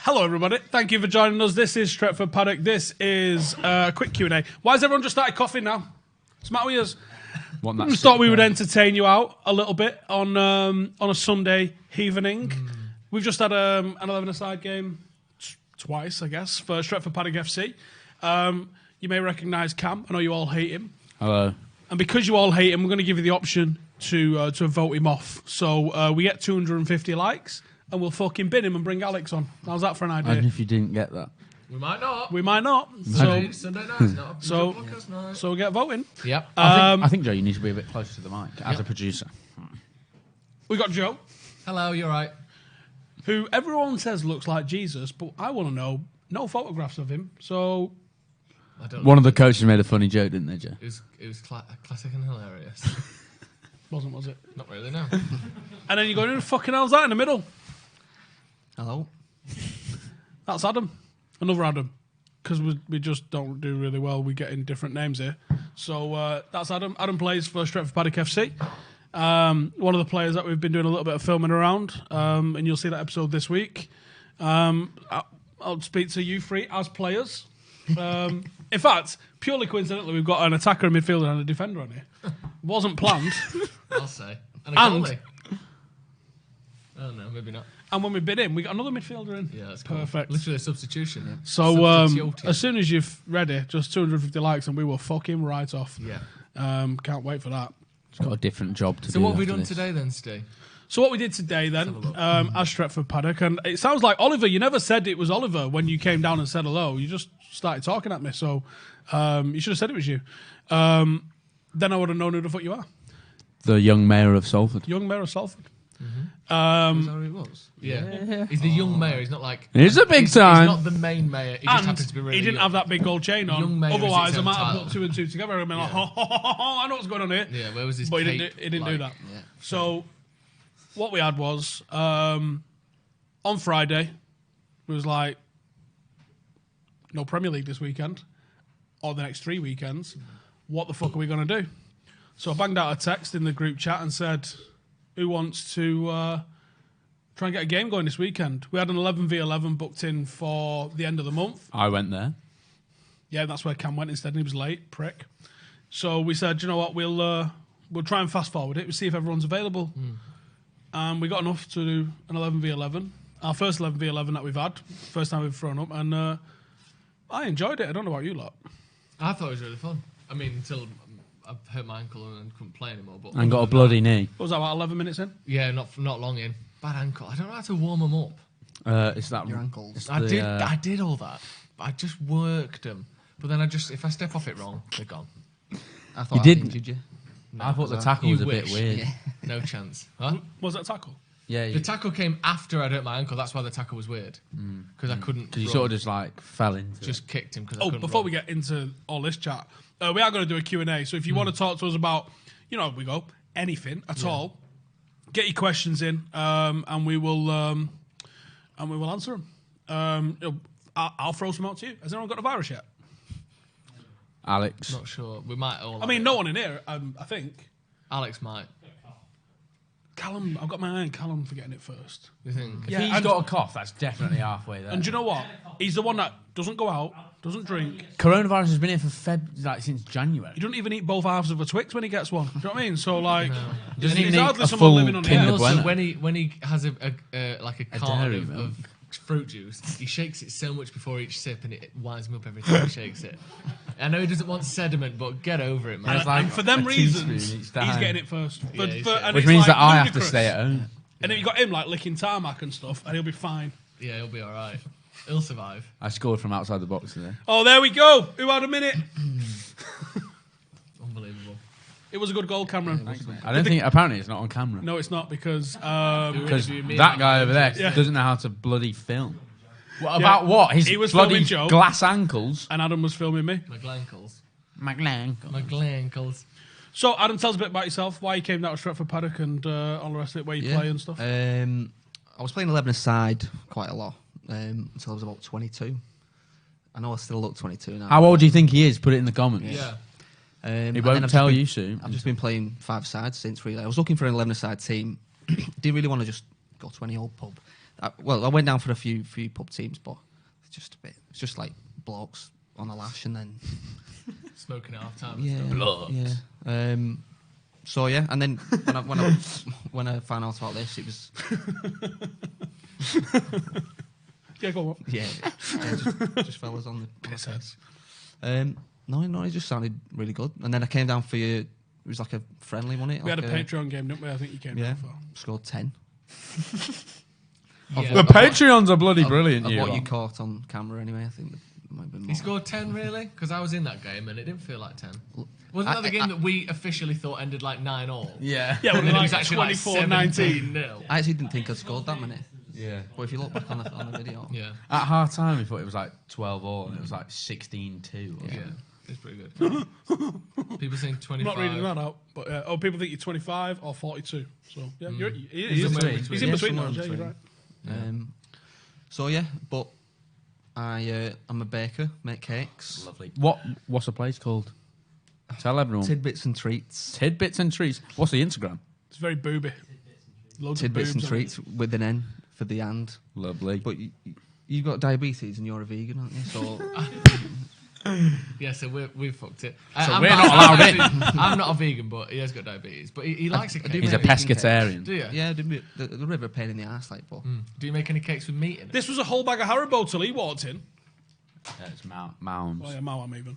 Hello, everybody. Thank you for joining us. This is Stretford Paddock. This is a quick Q&A. Why has everyone just started coughing now? What's the matter with us? We just thought we would entertain you out a little bit on a Sunday evening. We've just had an 11-a-side game twice, I guess, for Stretford Paddock FC. You may recognise Cam. I know you all hate him. Hello. And because you all hate him, we're going to give you the option to vote him off. So we get 250 likes, and we'll fucking bin him and bring Alex on. How's that for an idea? And if you didn't get that? We might not. We might not. Sunday night's not a podcast night. So we'll get voting. Yep. I think, Joe, you need to be a bit closer to the mic as a producer. We got Joe, Hello, you're right. who everyone says looks like Jesus, but I want to know no photographs of him. So I don't One of the coaches made a funny joke, didn't they, Joe? It was classic and hilarious. wasn't, was it? Not really, no. And then you go, who the fucking hell's that in the middle? Hello. That's Adam. Another Adam. Because we just don't do really well. We get in different names here. So that's Adam. Adam plays for Stretford Paddock FC. One of the players that we've been doing a little bit of filming around. And you'll see that episode this week. I'll speak to you three as players. In fact, purely coincidentally, we've got an attacker, a midfielder, and a defender on here. Wasn't planned. I'll say. And a goalie. Oh, no, maybe not. And when we bid in, we got another midfielder in. Yeah, that's cool. Perfect. Literally a substitution. Yeah. So as soon as you're ready, just 250 likes and we will fucking right off. Yeah. Can't wait for that. It's got a different job to do. So what have we after done this. today then, Steve? So what we did today then, as Stretford Paddock, and it sounds like Oliver, you never said it was Oliver when you came down and said hello. You just started talking at me, so you should have said it was you. Then I would have known who the fuck you are. The young mayor of Salford. Young Mayor of Salford. Is that who he was? Yeah. He's the young mayor. He's not like... It's a big time. He's not the main mayor. He just happens to be really he didn't young. have that big gold chain on. Young mayor is Otherwise, its I own might have title. put two and two together and been like, I know what's going on here. Yeah, where was his But he cape, didn't do that. Yeah. So what we had was, on Friday, it was like, no Premier League this weekend, or the next 3 weekends. What the fuck are we going to do? So I banged out a text in the group chat and said, who wants to try and get a game going this weekend? We had an 11v11 booked in for the end of the month. I went there. Yeah, that's where Cam went instead, and he was late, prick. So we said, you know what, we'll try and fast forward it. We'll see if everyone's available. And we got enough to do an 11v11. Our first 11v11 that we've had, first time we've thrown up, and I enjoyed it. I don't know about you lot. I thought it was really fun. I mean, until I hurt my ankle and couldn't play anymore. But And got a bloody knee. What was that, about 11 minutes in? Yeah, not long in. Bad ankle. I don't know how to warm them up. It's that Your ankles. it's I the, did all that. But I just worked them. But then if I step off it wrong, they're gone. I thought You I didn't. injured you. No, I thought the you tackle was a bit wish. weird. Yeah. No chance. Huh? Was that a tackle? Yeah, The tackle came after I'd hurt my ankle. That's why the tackle was weird. Because I couldn't. because you run. sort of just like fell into just kicked him because I Oh, couldn't. before run. we get into all this chat, we are going to do a Q&A. So if you want to talk to us about, anything at all, get your questions in, and we will answer them. I'll throw some out to you. Has anyone got the virus yet? Alex. Not sure. We might all. I mean, no one in here, I think. Alex might. Callum, I've got my eye on Callum for getting it first. You think? Yeah, He's and- got a cough. That's definitely halfway there. And do you know what? He's the one that doesn't go out, doesn't drink. Coronavirus has been here for since January. He doesn't even eat both halves of a Twix when he gets one. Do you know what I mean? So, like, Doesn't he's even eat hardly a someone full living on the Kinder And edge. also, Bueno. when he has a carton dairy of milk. fruit juice, he shakes it so much before each sip, and it winds me up every time he shakes it. I know he doesn't want sediment, but get over it, man. It's like And for them a reasons, teaspoon he's each time. getting it first. Yeah, he's and Which it's, means like, that I have to ludicrous. stay at home. And then you got him like licking tarmac and stuff, and he'll be fine. Yeah, he'll be all right. He'll survive. I scored from outside the box today. Oh, there we go. Who had a minute? Unbelievable. It was a good goal, Cameron. I don't think. Apparently, it's not on camera. No, it's not because Because interview me that about guy it. over there Yeah. doesn't know how to bloody film. What about what? His He was bloody filming Joe. glass ankles. and Adam was filming me. My glankles. My ankles. My glankles. So, Adam, tell us a bit about yourself, why you came down to Stretford Paddock and all the rest of it, where you play and stuff. I was playing 11-a-side quite a lot until I was about 22. I know I still look 22 now. How old do you think he is? Put it in the comments. Yeah. He And then won't I've tell just been- you soon. I've just been playing 5 sides since really. I was looking for an 11-a-side team. Didn't really want to just go to any old pub. I went down for a few pub teams, but it's just like blokes on a lash and then Smoking at half time. yeah. So yeah, and then when I found out about this, it was Yeah, go on. yeah, just fellas on the heads. No, it just sounded really good. And then I came down for you. It was like a friendly, wasn't it? We Like had a Patreon game, didn't we? I think you came down for. Scored 10. Yeah. The Patreons are bloody brilliant. Of You what lot. you caught on camera anyway. I think there might have been more. He scored 10, really? Because I was in that game and it didn't feel like 10. Wasn't that the game that we officially thought ended like 9-all? Yeah. Yeah, And well, then it like was actually like 24-19. 17-0. I actually didn't think I'd scored that many. Yeah. But if you look back on the video, Yeah. At half time, we thought it was like 12-all, and it was like 16-2. Yeah. It's pretty good. People saying 25. I'm not reading that out, but people think you're 25 or 42. So yeah, He's somewhere in he's in between somewhere those. in Yeah, you're between. right. So yeah, but I'm a baker, make cakes, Lovely. What's the place called? Tell everyone. tidbits and treats, Tidbits and treats. What's the Instagram? It's very booby. Loads tidbits of and boobs treats with an N for the and. Lovely. But you've got diabetes and you're a vegan, aren't you? So Yeah, so we've fucked it. So we're not allowed in. I'm not a vegan, but he has got diabetes. But he likes a I cake. do He's a make vegan pescatarian. Do you? yeah, the river pain in the ass, like, but Do you make any cakes with meat in it? This was a whole bag of Haribo till he walked in. It's Mounds. Oh yeah, Mawam even.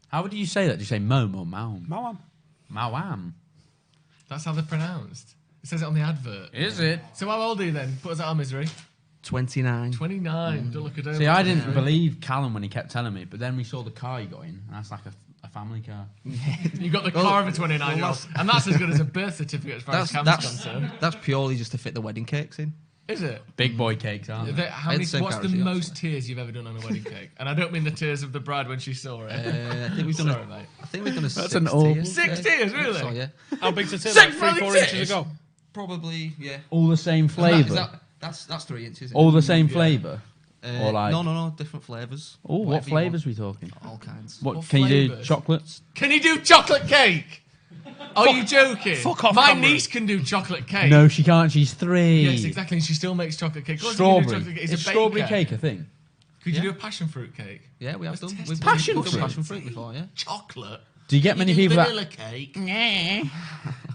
How would you say that? Do you say Mom or Mound? Mawam. Mawam. That's how they're pronounced. It says it on the advert. Is it? So how old are you then? Put us out of misery. 29. 29. Don't look at her. See, I didn't believe Callum when he kept telling me, but then we saw the car you got in, and that's like a family car. You got the car of a 29-year-old, and that's as good as a birth certificate as far as Cam's concerned. That's purely just to fit the wedding cakes in. Is it? Big boy cakes, aren't they? How I had many, the same what's car the as you, most tears you've ever done on a wedding cake? And I don't mean the tears of the bride when she saw it. I think we've done Sorry, mate. I think we've done a That's 6 an old- tiers. 6 tiers, really? So yeah, How big's the tin? Six Like 3-4 bloody inches tits. ago. probably yeah. All the same Is flavour? that's 3 inches. All the same flavour? Or like... No, different flavours. Oh, what Whatever you flavours we talking? want. All kinds. What What can you do? flavours? Chocolates? Can you do chocolate cake? Are you joking? fuck off, My Cameron. niece can do chocolate cake. No, she can't. She's 3. Yes, exactly. And she still makes chocolate cake. Of course you can do Strawberry. chocolate cake. It's Is a strawberry baker. cake a thing? Could you Yeah. do a passion fruit cake? Yeah, we have Let's done. test We've it. Passion we've done fruit? passion fruit before, yeah. Chocolate? Do you get many people that... vanilla cake? Do you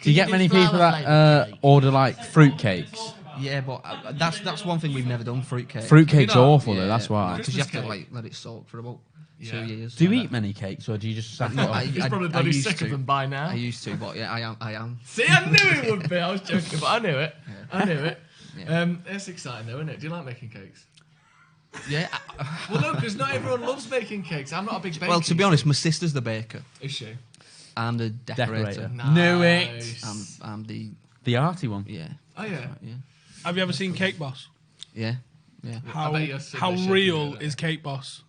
you get do many people flower that flavoured cake? order like fruit cakes? Yeah, but that's one thing we've never done. Fruit cake. Fruit cake's not? awful though. That's why. Because you Christmas have to cake. like let it soak for about Yeah. 2 years. Do you eat many cakes or do you just sack it off? He's probably I bloody used sick to. of them by now. I used to, but yeah, I am. See, I knew it would be. I was joking, but I knew it. I knew it. Yeah. It's exciting though, isn't it? Do you like making cakes? Yeah. Well, no, because not everyone loves making cakes. I'm not a big baker. Well, to be honest, my sister's the baker. Is she? I'm the decorator. Decorator. Knew it. Nice. I'm the The arty one. yeah. Oh yeah. Yeah. Have you ever seen Cake Boss? Yeah. Yeah. How bet you're super how shaky real with it. is Cake Boss?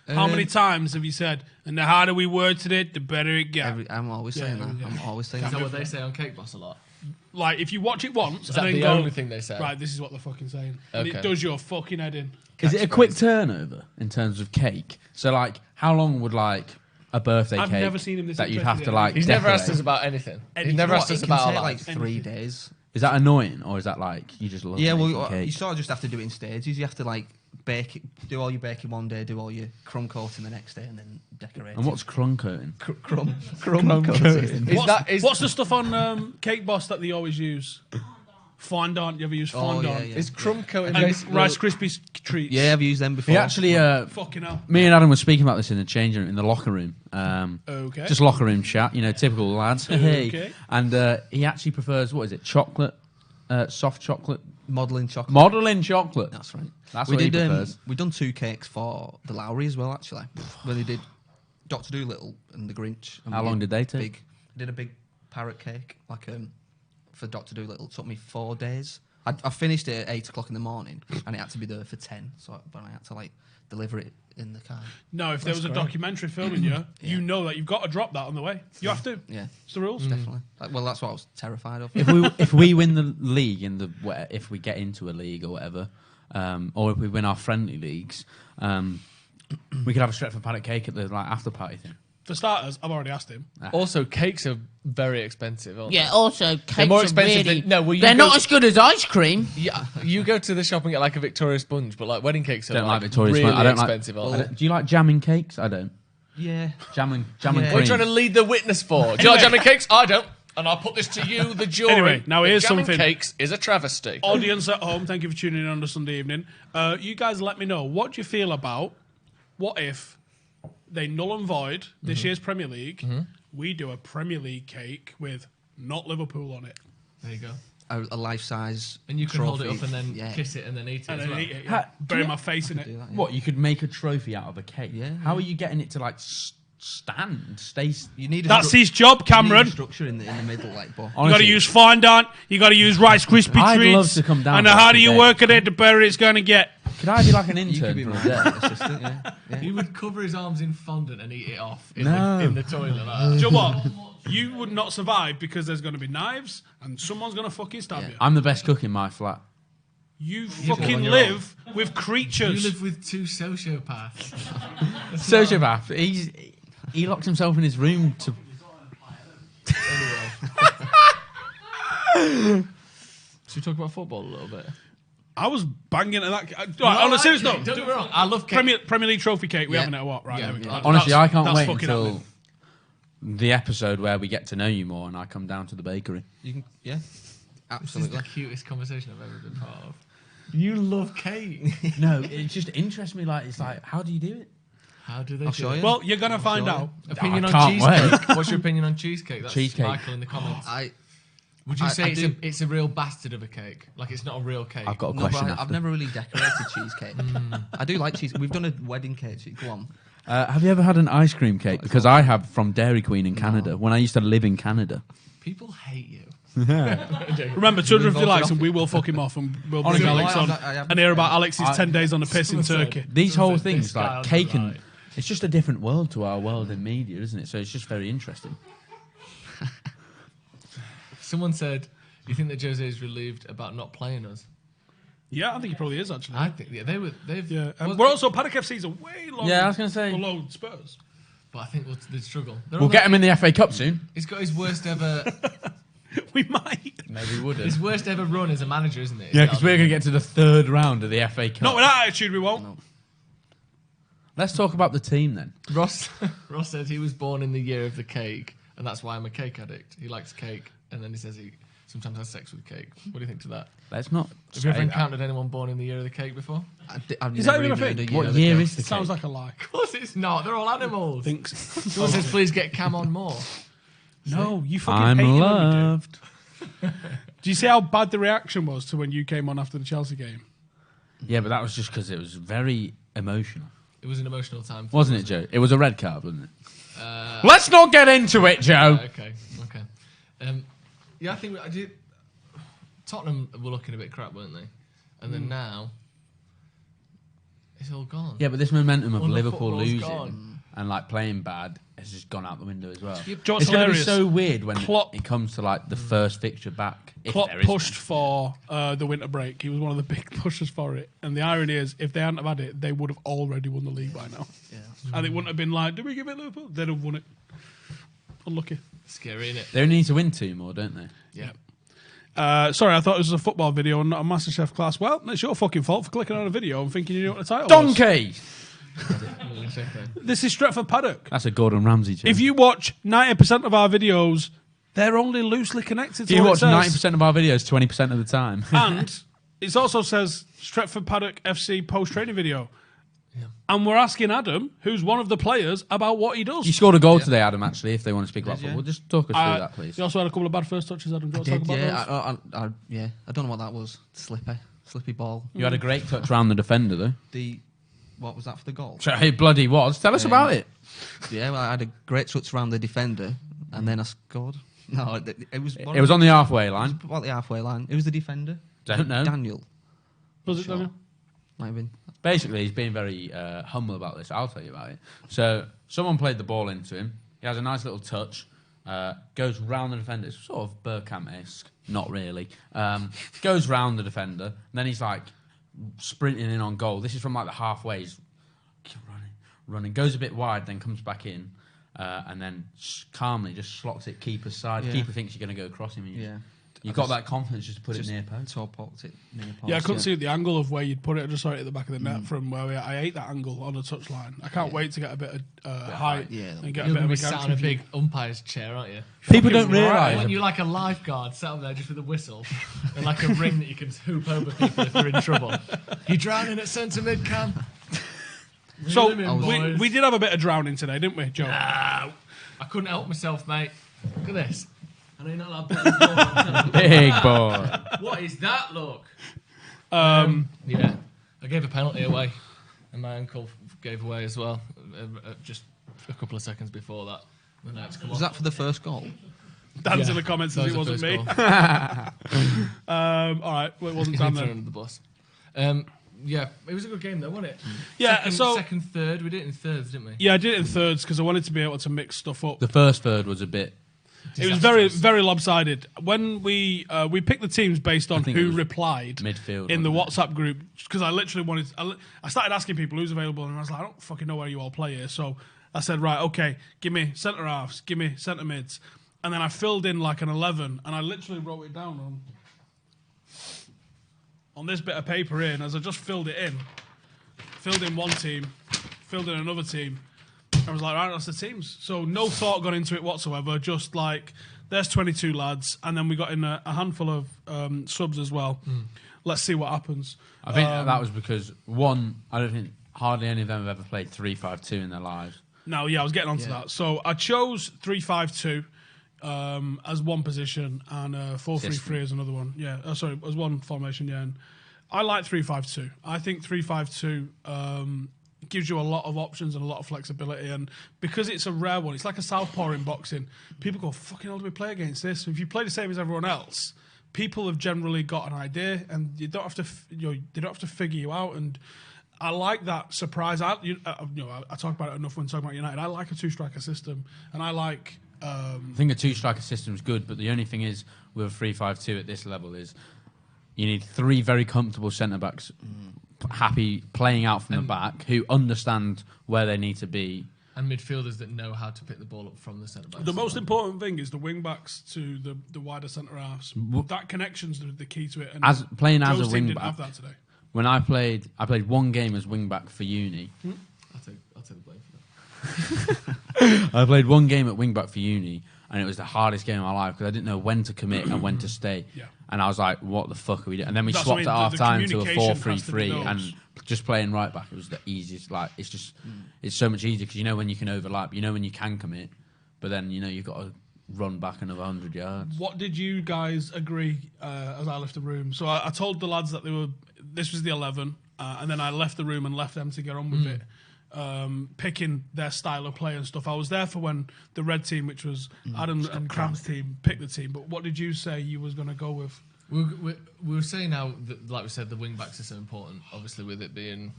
How many times have you said, and the harder we worded it, the better it got? I'm always saying that. yeah. I'm always saying Is that that. what they say on Cake Boss a lot? Like, if you watch it once Is and that then the go, only thing they say? right, this is what they're fucking saying. And Okay. it does your fucking head in. Is it a quick turnover in terms of cake? So like, how long would like a birthday I've cake never seen him this that you'd interested have to in like? He's never asked decorate? us about anything. He's Anything. never What, asked us It can about our take like life. 3 days. Is that annoying or is that like you just love? Yeah, making well, cake? you sort of just have to do it in stages. You have to like bake it, do all your baking one day, do all your crumb coating the next day, and then decorate. And what's crumb coating? crumb coating? Is What's the stuff on Cake Boss that they always use? Fondant. You ever use Oh, fondant? yeah. Is crumb coating And basically- Rice Krispies treats. Yeah, I've used them before. He actually, Fucking hell. me and Adam were speaking about this in the changing room, in the locker room. Okay. Just locker room chat, you know, typical lads. Okay. Hey. And he actually prefers, what is it, chocolate, soft chocolate, modelling chocolate. modelling chocolate. That's right. That's what he prefers. We done 2 cakes for the Lowry as well, actually. When they did Doctor Dolittle and the Grinch. And How we long did they take? I did a big parrot cake, like for Doctor Dolittle. It took me 4 days. I finished it at 8 o'clock in the morning, and it had to be there for 10. So, but I had to like deliver it in the car. No, if there was a documentary filming you, you know that you've got to drop that on the way. You have to. Yeah, It's the rules. definitely. Well, that's what I was terrified of. If we win the league if we get into a league or whatever, or if we win our friendly leagues, we could have a Stretford Paddock cake at the like after party thing. For starters, I've already asked him. Also, cakes are very expensive, aren't Yeah, also, cakes more are expensive really... than- no, well, you they're go not to- as good as ice cream. they? Yeah, you go to the shop and get like a Victoria sponge, but like wedding cakes are Don't like like Victoria really Sponge. I don't expensive, like. aren't they? Do you like jamming cakes? I don't. Yeah. Jam and Yeah. cream. What are you trying to lead the witness for? Do you like jamming cakes? I don't. And I'll put this to you, the jury. Anyway, now that here's jamming something. cakes is a travesty. Audience at home, thank you for tuning in on a Sunday evening. You guys let me know, what do you feel about what if they null and void this year's Premier League, we do a Premier League cake with not Liverpool on it. There you go. A life-size And you can trophy. hold it up and then Yeah. kiss it and then eat it And as then well. eat it, yeah. Bury my face in it. Do that, yeah. What, you could make a trophy out of a cake? Yeah. How are you getting it to like stay? You need a That's his job, you need a Cameron. structure in the middle, like. But You got to Honestly, use fondant. You got to use Rice Krispie I'd treats. love to come down And the for harder you today. work at it, the better it's going to get. Could I be like an you could intern be for my a day? assistant. Yeah. He would cover his arms in fondant and eat it off in, No. in the toilet. Like that. Do you know what? You would not survive because there's going to be knives and someone's going to fucking stab you. I'm the best cook in my flat. You on fucking your live with You creatures. live with two sociopaths. Sociopath. He locks himself in his room to. Should we talk about football a little bit? I was banging at that. Right, on a serious note, Don't get me wrong. I love cake. Premier League trophy cake. We Yeah. having it or what? Right, Yeah. there we go. Yeah. Honestly, I can't that's wait fucking until happening. the episode where we get to know you more and I come down to the bakery. You can. Yeah. This is Absolutely. the cutest conversation I've ever been part of. You love cake. No, it just interests me. Like, it's like, how do you do it? How do they I'll do show it? you. Well, you're gonna find Sure. out. Opinion I on can't cheesecake. What's your opinion on cheesecake? That's Cheesecake. Michael in the comments. Would you I say do- it's a real bastard of a cake? Like it's not a real cake? I've got a No, but question. I've after. never really decorated cheesecake. I do like cheese. We've done a wedding cake. Go on. Have you ever had an ice cream cake? Because I have from Dairy Queen in Canada when I used to live in Canada. People hate you. Remember, 250 likes and we will fuck him off and we'll bring Honestly, Alex on I haven't- and hear about Alex's 10 days on the piss in Someone said- Turkey. These Someone whole said things, this guy like on the cake and right. it's just a different world to our world in media, isn't it? So it's just very interesting. Someone said, "You think that Jose is relieved about not playing us?" Yeah, I think he probably is actually. I think they've. Yeah, was- we're also Paddock FC's a way long. Yeah, I was gonna say- below Spurs. But I think they struggle. We'll get him in the FA Cup soon. He's got his worst ever. We might. Maybe we would. his worst ever run as a manager, isn't it? Yeah, because we're going to get to the third round of the FA Cup. Not with that attitude, we won't. Let's talk about the team then. Ross said he was born in the year of the cake, and that's why I'm a cake addict. He likes cake, and then he says he sometimes has sex with cake. What do you think to that? Let's not. Have you ever say that. encountered anyone born in the year of the cake before? I've Is that never even a heard thing? of What of the year cake. is the It sounds cake? like a lie. Of course it's not. They're all animals. Thinks. Someone says, please get Cam on more. No, you fucking I'm hate him when we loved. do. Do you see how bad the reaction was to when you came on after the Chelsea game? Yeah, but that was just because it was very emotional. It was an emotional time. For Wasn't us. it, Joe? It was a red card, wasn't it? Let's not get into it, Joe. Okay. Yeah, I think I did. Tottenham were looking a bit crap, weren't they? And then now, it's all gone. Yeah, but this momentum of All the Liverpool football's losing gone. and like playing bad has just gone out the window as well. Do you know what's It's going to be hilarious? so weird when Klopp- it comes to like the first fixture back. If Klopp there is pushed for the winter break. He was one of the big pushers for it. And the irony is, if they hadn't have had it, they would have already won the league by now. Yeah. And it wouldn't have been like, did we give it Liverpool? They'd have won it. Unlucky. Scary, isn't it? They only need to win 2 more, don't they? Yeah. Sorry, I thought this was a football video and not a MasterChef class. Well, it's your fucking fault for clicking on a video and thinking you knew what the title was. Donkey! This is Stretford Paddock. That's a Gordon Ramsay joke. If you watch 90% of our videos, they're only loosely connected to you what watch it says. 90% of our videos 20% of the time. And it also says Stretford Paddock FC post-training video. And we're asking Adam, who's one of the players, about what he does. You scored a goal today, Adam, actually, if they want to speak about Did you? football. Just talk us through that, please. You also had a couple of bad first touches, Adam. Do you want to talk Did, about those? yeah, I don't know what that was. Slippy ball. You had a great touch round the defender, though. What was that for the goal? It bloody was. Tell us about it. Yeah, well, I had a great touch around the defender, and then I scored. No, it was. It was on the halfway line. About the halfway line. It was the defender. Don't know. Daniel. Was it Sure. Daniel? Might have been. Basically, he's being very humble about this. I'll tell you about it. So, someone played the ball into him. He has a nice little touch. Goes round the defender. It's sort of Bergkamp-esque. Not really. Goes round the defender. And then he's like sprinting in on goal. This is from like the halfway. He's running. Goes a bit wide, then comes back in. and then calmly just slots it keeper's side. Yeah. Keeper thinks you're going to go across him. And Yeah. You've got that confidence just to put it near post. Top popped it near post. Yeah, I couldn't see the angle of where you'd put it. I just saw it at the back of the net from where I hate that angle on the touchline. I can't wait to get a bit of height and get You're a bit going of to a be sat on a gantry big umpire's chair, aren't you? People don't I realise. want you like a lifeguard sat up there just with a whistle and like a ring that you can hoop over people if they're in trouble. You're drowning at centre mid, Cam. So Reel 'em in, boys. we did have a bit of drowning today, didn't we, Joe? I couldn't help myself, mate. Look at this. I know you're not allowed to put this ball on. Big boy. What is that look? Yeah. I gave a penalty away, and my uncle gave away as well, just a couple of seconds before that. The night's come Was off. that for the first goal? Dan's in Yeah, the comments that as it was the wasn't me. first All right, well, it wasn't goal. Dan Thrown then. under the bus. Yeah, it was a good game though, wasn't it? Yeah, second, third. We did it in thirds, didn't we? Yeah, I did it in thirds because I wanted to be able to mix stuff up. The first third was a bit. It was very, very lopsided. When we picked the teams based on think it who was replied midfield, in the wasn't WhatsApp group, because I literally wanted. I started asking people who's available, and I was like, I don't fucking know where you all play here. So I said, right, okay, give me centre halves, give me centre mids, and then I filled in like an 11, and I literally wrote it down on this bit of paper here, and as I just filled in one team, filled in another team. I was like, right, that's the teams. So no thought got into it whatsoever. Just like, there's 22 lads, and then we got in a handful of subs as well. Let's see what happens. I think that was because, one, I don't think hardly any of them have ever played 3-5-2 in their lives. No, yeah, I was getting onto that. So I chose 3-5-2 as one position and 4-3-3 as another one. Yeah, as one formation, yeah. And I like 3-5-2. I think 3-5-2 gives you a lot of options and a lot of flexibility, and because it's a rare one, it's like a southpaw in boxing. People go, fucking hell, do we play against this? If you play the same as everyone else, people have generally got an idea, and you don't have to, they don't have to figure you out. And I like that surprise. I talk about it enough when talking about United. I like a two-striker system, and I like. I think a two-striker system is good, but the only thing is with a 3-5-2 at this level is you need three very comfortable centre-backs happy playing out from the back, who understand where they need to be. And midfielders that know how to pick the ball up from the centre-backs. The most important thing is the wing-backs to the wider centre-halves. That connection's the key to it. And Playing as Joe's a team didn't wing-back, have that today. when I played one game as wing-back for uni. I'll take the blame for that. I played one game at wing-back for uni, and it was the hardest game of my life because I didn't know when to commit and when to stay. Yeah. And I was like, what the fuck are we doing? And then we That's swapped what I at mean, half the time to a communication has to be 4-3-3 and those. just playing right back. It was the easiest. Like, it's just, it's so much easier because you know when you can overlap, you know when you can commit, but then you know you've got to run back another 100 yards. What did you guys agree as I left the room? So I told the lads that this was the 11, and then I left the room and left them to get on with it. Picking their style of play and stuff. I was there for when the red team, which was Adam and Cram's team, picked the team. But what did you say you was going to go with? We were saying now that, like we said, the wing backs are so important. Obviously, with it being,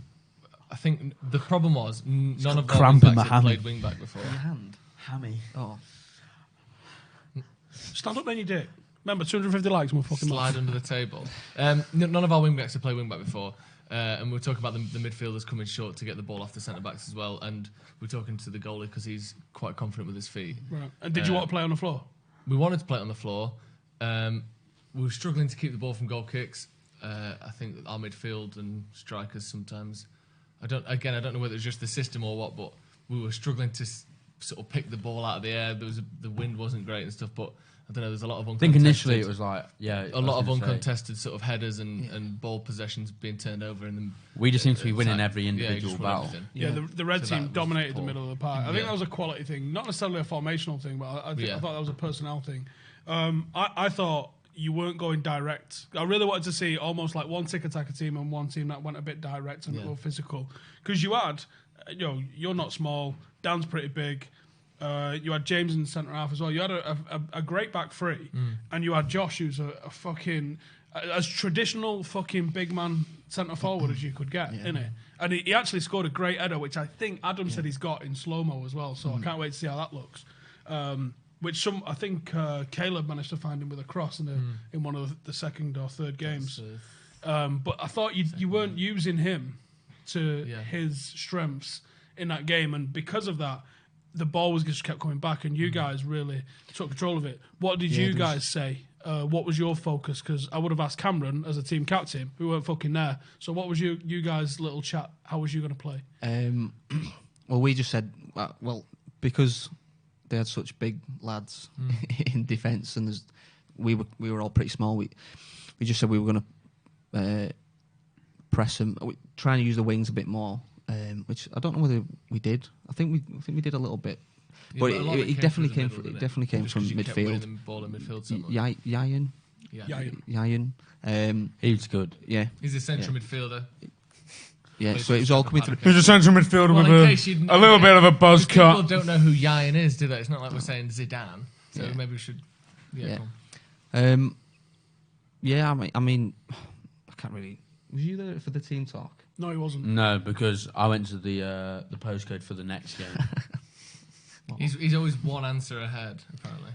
I think the problem was none of our wing cramp in backs my had hammy. played wing back before. Your hand. Hammy. Oh. Stand up then, you dick. Remember, 250 likes and we'll fucking Slide under the table. None of our wing backs had played wing back before. And we were talking about the midfielders coming short to get the ball off the centre backs as well. And we're talking to the goalie because he's quite confident with his feet. Right. And did you want to play on the floor? We wanted to play it on the floor. We were struggling to keep the ball from goal kicks. I think our midfield and strikers sometimes. I don't know whether it's just the system or what, but we were struggling to sort of pick the ball out of the air. The wind wasn't great and stuff, but I don't know. There's a lot of I uncontested. think initially it was like, a lot of uncontested sort of headers and ball possessions being turned over, and then we just seem to be winning attack. every individual just won battle. everything. Yeah, the red So team that was dominated the poor. middle of the park. I think that was a quality thing, not necessarily a formational thing, but I thought that was a personnel thing. I thought you weren't going direct. I really wanted to see almost like one tick-attacker team and one team that went a bit direct and a little physical. Because you had, you're not small, Dan's pretty big. You had James in centre half as well. You had a great back three, and you had Josh, who's a fucking as traditional fucking big man centre forward as you could get, innit? And he actually scored a great header, which I think Adam said he's got in slow mo as well. So I can't wait to see how that looks. Which I think Caleb managed to find him with a cross in one of the second or third games. But I thought you weren't using him to his strengths in that game, and because of that, the ball was just kept coming back, and you guys really took control of it. What did you guys say? What was your focus? Because I would have asked Cameron as a team captain, who weren't fucking there. So what was you guys' little chat? How was you going to play? Well, we just said, well, because they had such big lads in defence, and we were all pretty small. We just said we were going to press them, trying to use the wings a bit more, which I don't know whether we did. I think we did a little bit. But it definitely came from midfield. The ball in midfield so much. Yayan. He was good. Yeah. He's a central midfielder. Yeah, so it was all coming through. He's a central midfielder Well, with in case you'd a little bit of a buzz People cut. don't know who Yayan is, do they? It's not like we're saying Zidane. So maybe we should. Yeah. Go on. I mean, I can't really. Was you there for the team talk? No, he wasn't. No, because I went to the postcode for the next game. He's always one answer ahead, apparently.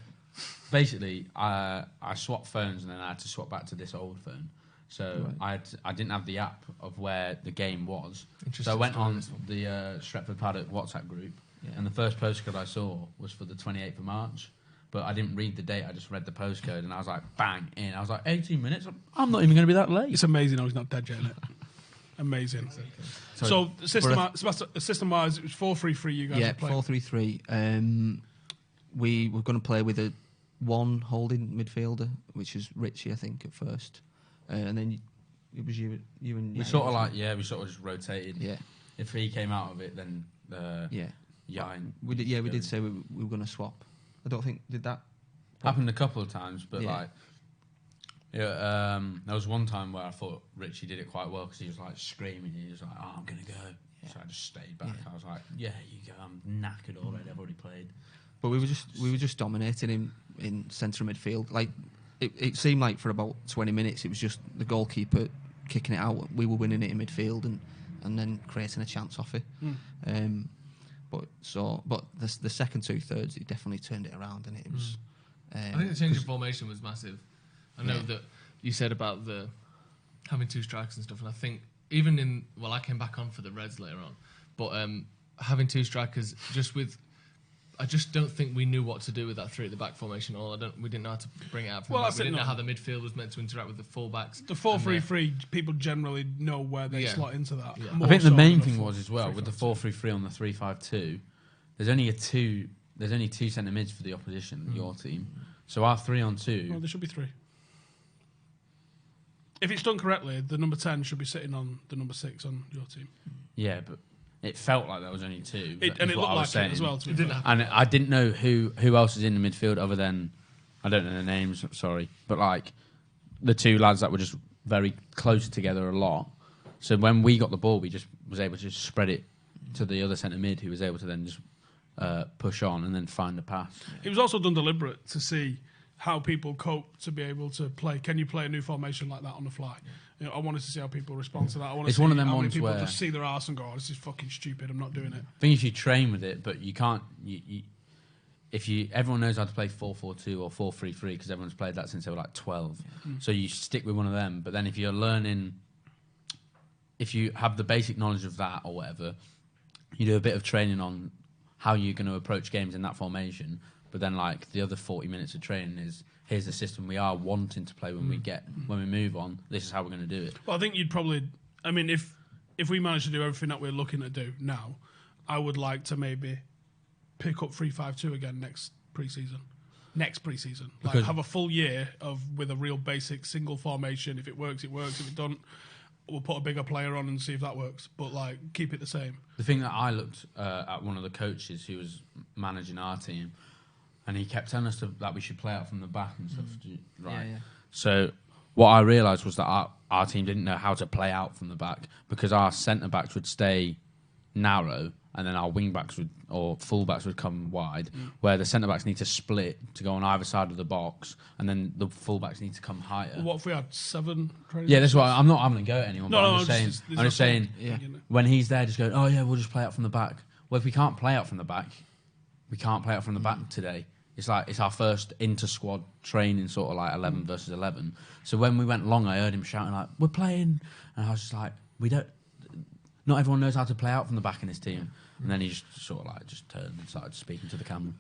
Basically, I swapped phones and then I had to swap back to this old phone. So I didn't have the app of where the game was. So I went on the Stretford Paddock WhatsApp group, and the first postcode I saw was for the 28th of March. But I didn't read the date, I just read the postcode, and I was like, bang, in. I was like, 18 minutes? I'm not even going to be that late. It's amazing how he's not dead yet, isn't it? Amazing. So system-wise, it was 4-3-3 you guys were playing. 4-3-3. We were going to play with one holding midfielder, which is Richie, I think, at first. And then it was you and... We sort of just rotated. Yeah. If he came out of it, then... We did say we were going to swap. I don't think... Did that... Happened a couple of times, but there was one time where I thought Richie did it quite well because he was like screaming. He was like, "Oh, I'm gonna go." Yeah. So I just stayed back. I was like, "Yeah, you go. I'm knackered already. I've already played." But we were just dominating him in centre midfield. Like it seemed like for about 20 minutes it was just the goalkeeper kicking it out. We were winning it in midfield and then creating a chance off it. But the second 2/3 it definitely turned it around, and it was. I think the change of formation was massive. I know that you said about the having two strikers and stuff, and I think even I came back on for the Reds later on, but having two strikers I just don't think we knew what to do with that three at the back formation. We didn't know how to bring it out from the back. We didn't know how the midfield was meant to interact with the fullbacks. The 4-3-3, people generally know where they slot into that. Yeah. I think the main thing was as well with the 4-3-3 on the 3-5-2. There's only two centre mids for the opposition, your team. So our 3-on-2. Well, there should be three. If it's done correctly, the number 10 should be sitting on the number 6 on your team. Yeah, but it felt like there was only two. And it looked like it as well. And I didn't know who else is in the midfield other than, I don't know the names, sorry, but like the two lads that were just very close together a lot. So when we got the ball, we just was able to just spread it to the other centre mid, who was able to then just push on and then find a pass. It was also done deliberate to see how people cope to be able to play. Can you play a new formation like that on the fly? You know, I wanted to see how people respond to that. I want to see one of them how many ones people where just see their arse and go, "Oh, this is fucking stupid. I'm not doing it." I think if you train with it, but you can't. Everyone knows how to play 4-4-2 or 4-3-3 because everyone's played that since they were like 12. So you stick with one of them. But then if you have the basic knowledge of that or whatever, you do a bit of training on how you're going to approach games in that formation. But then, like, the other 40 minutes of training is, here's the system we are wanting to play when we move on. This is how we're going to do it. Well, I think you'd probably... I mean, if we manage to do everything that we're looking to do now, I would like to maybe pick up 3-5-2 again next pre-season. Like, have a full year with a real basic single formation. If it works, it works. If it doesn't, we'll put a bigger player on and see if that works. But, like, keep it the same. The thing that I looked at one of the coaches who was managing our team, and he kept telling us that we should play out from the back and stuff. Right. Yeah. So what I realised was that our team didn't know how to play out from the back because our centre-backs would stay narrow and then our wing-backs or full-backs would come wide, where the centre-backs need to split to go on either side of the box and then the full-backs need to come higher. What if we had 7 training? Yeah, that's why I'm not having a go at anyone. No, but I'm just saying when he's there just going, oh yeah, we'll just play out from the back. Well, if we can't play out from the back, we can't play out from the back today. It's like it's our first inter-squad training, sort of like 11 versus 11. So when we went long, I heard him shouting like, "We're playing," and I was just like, "We don't." not everyone knows how to play out from the back in his team. And then he just sort of like just turned and started speaking to the camera.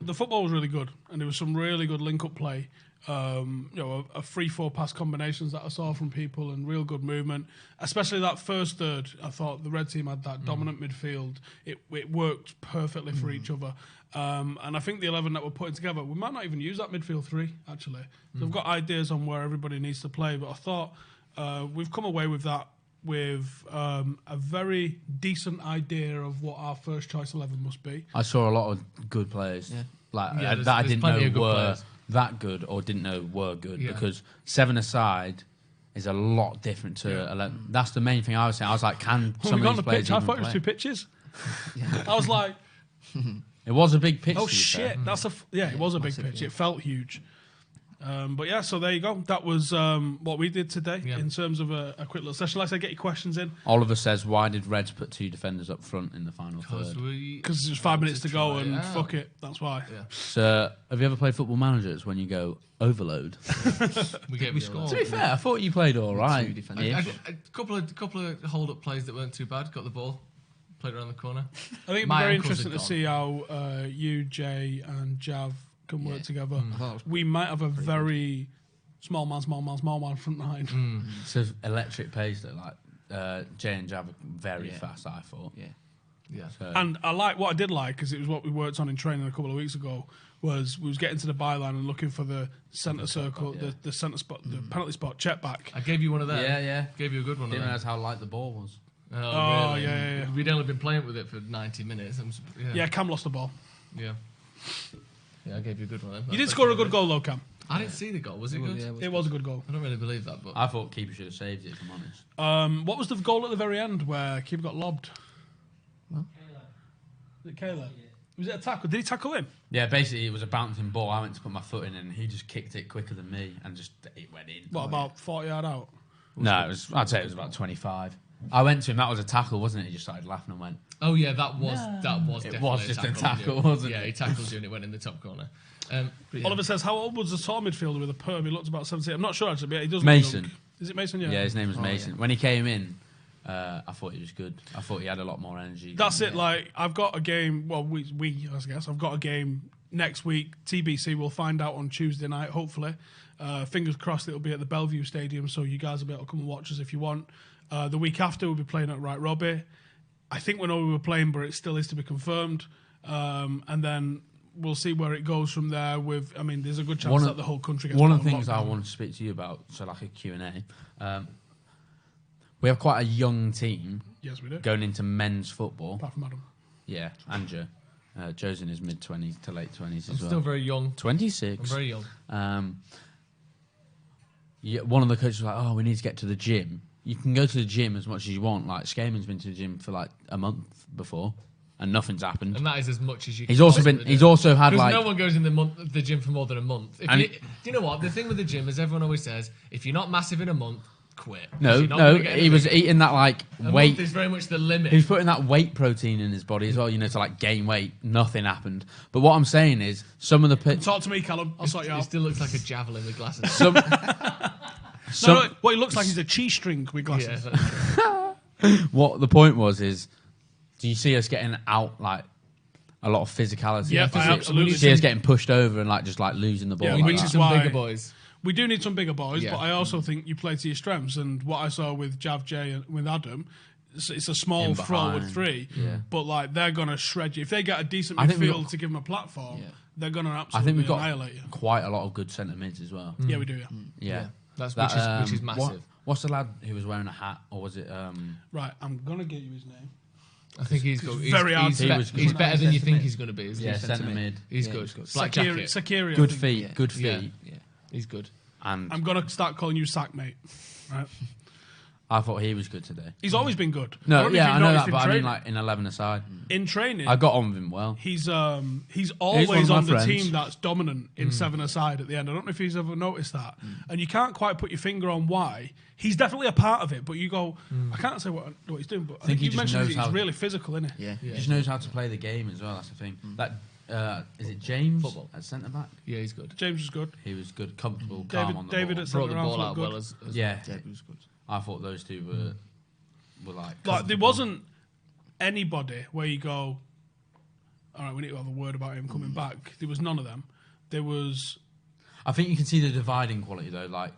The football was really good, and there was some really good link-up play. A 3-4 pass combinations that I saw from people, and real good movement. Especially that first third, I thought the red team had that dominant midfield. It worked perfectly for each other. And I think the 11 that we're putting together, we might not even use that midfield 3, actually. So we've got ideas on where everybody needs to play, but I thought we've come away with that with a very decent idea of what our first choice 11 must be. I saw a lot of good players that I didn't know were players that good or didn't know were good because 7-a-side is a lot different to 11. That's the main thing I was saying. I was like, can some of these players pitch, I even thought it was play? 2 pitches. I was like, it was a big pitch. oh shit, it was a big pitch. It felt huge. But yeah, so there you go. That was what we did today in terms of a quick little session. Like I say, get your questions in. Oliver says, why did Reds put 2 defenders up front in the final third? Because there's 5 minutes to go and fuck it. That's why. Yeah. So, have you ever played Football Managers when you go overload? We scored. To be fair, I thought you played all right. 2 defenders. A couple of hold-up plays that weren't too bad. Got the ball, played around the corner. I think it'd be My very ankles interesting had to see how you, Jay, and Jav can work together. We might have a very small man front line. So electric pace that Jay and Jav are very fast, I thought. Yeah. So, And what I did like, because it was what we worked on in training a couple of weeks ago, was we was getting to the byline and looking for the centre circle, the centre spot, the penalty spot, check back. I gave you one of them. yeah. Gave you a good one. Didn't of them. realise how light the ball was. Oh, really? yeah. We'd only been playing with it for 90 minutes. Yeah, Cam lost the ball. Yeah, I gave you a good one. You did score a good goal though, Cam. I didn't see the goal. Was it good? Yeah, It was a good goal. I don't really believe that, but I thought keeper should have saved it, if I'm honest. What was the goal at the very end where keeper got lobbed? What? Was it Kayla? Was it a tackle? Did he tackle him? Yeah, basically it was a bouncing ball. I went to put my foot in and he just kicked it quicker than me and just it went in. What, about 40 yard out? No, I'd say it was about 25. I went to him, that was a tackle, wasn't it? He just started laughing and went, oh yeah, that was It definitely was just a tackle, yeah. wasn't Yeah, it? he tackled you and it went in the top corner. Oliver says, how old was the tall midfielder with a perm? He looked about 17. I'm not sure actually, but he does Mason. look young. Is it Mason? Yeah. Yeah, his name was Mason. When he came in, I thought he was good. I thought he had a lot more energy. That's it. Like, I've got a game. Well, I guess I've got a game next week. TBC. We'll find out on Tuesday night. Hopefully, fingers crossed it'll be at the Bellevue Stadium, so you guys will be able to come and watch us if you want. The week after we'll be playing at Right Robbie. I think we know we were playing, but it still is to be confirmed. And then we'll see where it goes from there. There's a good chance that the whole country gets one put of the on things I lockdown. wanted to speak to you about, so like a Q&A. We have quite a young team Yes, we do. going into men's football. Apart from Adam. Yeah, and Joe. Joe's in his mid-20s to late 20s I'm as well. still very young. 26. I'm very young. One of the coaches was like, "Oh, we need to get to the gym." You can go to the gym as much as you want. Like Skaman's been to the gym for like a month before, and nothing's happened. And that is as much as you. He's can also possibly been. do. He's also had Because like. no one goes in the gym for more than a month. And Do you know what? The thing with the gym is everyone always says, if you're not massive in a month, quit. 'Cause No, you're not gonna no. get He was anything. eating that like A weight. month is very much the limit. He was putting that weight protein in his body as well, to like gain weight. Nothing happened. But what I'm saying is, some of the Talk to me, Callum. I'll sort you He out. still looks like a javelin with glasses. No, what he looks like he's a cheese string with glasses. Yeah, that's true. what the point was is, do you see us getting out like a lot of physicality? Yeah, Do you absolutely. see us getting pushed over and like just like losing the ball. Yeah, like we which need that. is some why- bigger boys. We do need some bigger boys, Yeah. but I also think you play to your strengths. And what I saw with Jav J and with Adam, it's a small In forward behind. 3, Yeah. but like they're gonna shred you if they get a decent I think we've midfield got- to give them a platform. Yeah. They're gonna I absolutely think we've got annihilate you. quite a lot of good centre mids as well. Yeah, we do. Yeah. Yeah. That's That, which is massive. What's the lad who was wearing a hat, or was it? Right, I'm gonna get you his name. I think he's good. very hard to- He's better than you think he's going to be. Isn't Yeah, he? centre mid. He's Yeah, good. he's good. Black jacket. Sakiri. Good I think. feet. Yeah. Good feet. Yeah. Yeah. He's good. And I'm gonna start calling you Sack, mate. Right. I thought he was good today. He's always been good. No, don't know if yeah, you've I know noticed that, in but I mean training. like in 11 aside. In training, I got on with him well. he's always one of my on the friends. team that's dominant in 7-a-side at the end. I don't know if he's ever noticed that. And you can't quite put your finger on why. He's definitely a part of it, but you go, I can't say what he's doing, but I think he you just mentioned knows he's how- really physical, isn't he? Yeah. He just knows how to play the game as well. That's the thing. That is it James Football. at centre back? Yeah, he's good. James was good. He was good, comfortable, calm on the David ball. at Brought centre the half ball looked out good. well as Yeah, Yeah, he was good. I thought those two were were like there wasn't anybody where you go, all right, we need to have a word about him coming back. There was none of them. There was. I think you can see the dividing quality though, like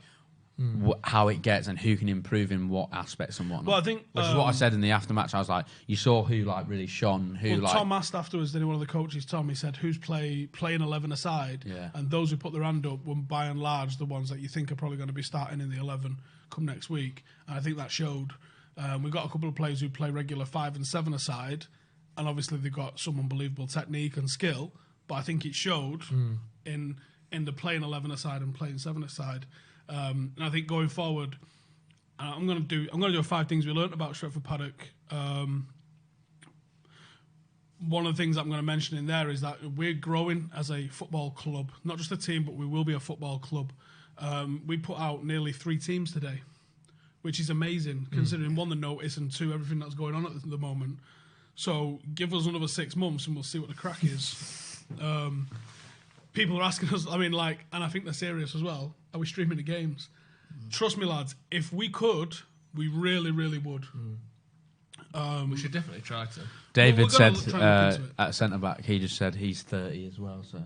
how it gets and who can improve in what aspects and whatnot. Well, I think which is what I said in the aftermatch. I was like, you saw who like really shone. Who like Tom asked afterwards. Then one of the coaches, Tom, he said, "Who's playing 11 aside?" Yeah. And those who put their hand up were by and large the ones that you think are probably going to be starting in the 11 come next week. And I think that showed. We've got a couple of players who play regular 5 and 7 aside, and obviously they've got some unbelievable technique and skill. But I think it showed in the playing 11 aside and playing 7 aside. And I think going forward, I'm going to do 5 things we learnt about Stretford Paddock. One of the things I'm going to mention in there is that we're growing as a football club, not just a team, but we will be a football club. We put out nearly 3 teams today, which is amazing considering 1, the notice, and 2, everything that's going on at the moment. So give us another 6 months and we'll see what the crack is. People are asking us, and I think they're serious as well, are we streaming the games? Trust me, lads, if we could, we really, really would. We should definitely try to. David we're gonna said try and look into it. at centre back, he just said he's 30 as well. So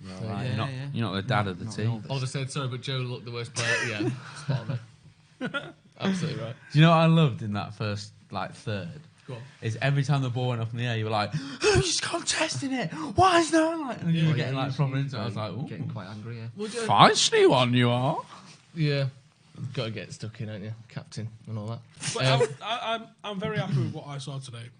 you're not the dad of the team. I would have said sorry, but Joe looked the worst player. Yeah, spot on it. Absolutely right. Do you know what I loved in that first third? Go on. Is every time the ball went up in the air, you were like, "Who's contesting it? Why is no one like?" And you were getting proper into it. I was like, "Ooh, Getting quite angry, yeah. feisty one you are." Yeah, got to get stuck in, ain't you, captain and all that. But I'm very happy with what I saw today.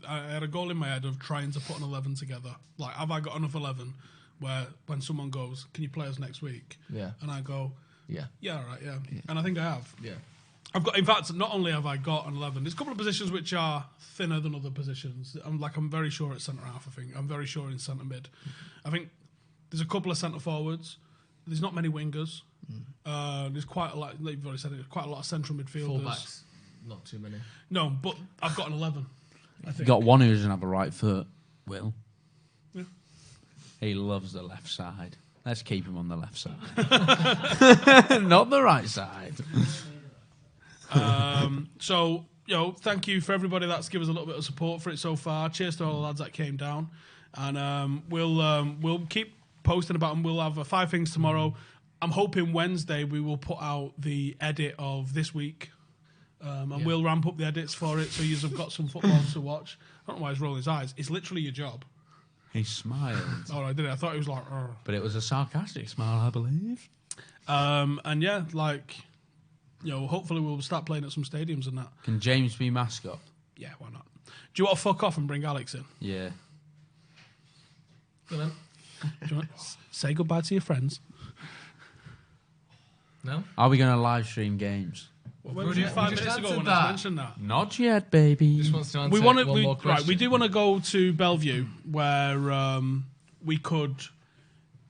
I had a goal in my head of trying to put an 11 together. Like, have I got enough 11 where when someone goes, "Can you play us next week?" Yeah. And I go, Yeah. "Yeah, all right, yeah." And I think I have. Yeah. I've got. In fact, not only have I got an 11, there's a couple of positions which are thinner than other positions. I'm very sure at centre half. I think I'm very sure in centre mid. I think there's a couple of centre forwards. There's not many wingers. There's quite a lot. Like you've already said, there's quite a lot of central midfielders. Fullbacks, not too many. No, but I've got an 11. I You think. got one who doesn't have a right foot. Will. Yeah. He loves the left side. Let's keep him on the left side, not the right side. So, thank you for everybody that's given us a little bit of support for it so far. Cheers to all the lads that came down, and we'll keep posting about them. We'll have 5 things tomorrow. I'm hoping Wednesday we will put out the edit of this week, and we'll ramp up the edits for it so you have got some football to watch. I don't know why he's rolling his eyes. It's literally your job. He smiled, Oh, I did it. I thought he was like, "Ugh." but it was a sarcastic smile, I believe. And yeah, hopefully we'll start playing at some stadiums and that. Can James be mascot? Yeah, why not? Do you want to fuck off and bring Alex in? Yeah. Go then. Do you want to say goodbye to your friends? No? Are we going to live stream games? When was you 5 just minutes ago answered when that. I mentioned that? Not yet, baby. Just wants to answer We want one more question. right. We do want to go to Bellevue where we could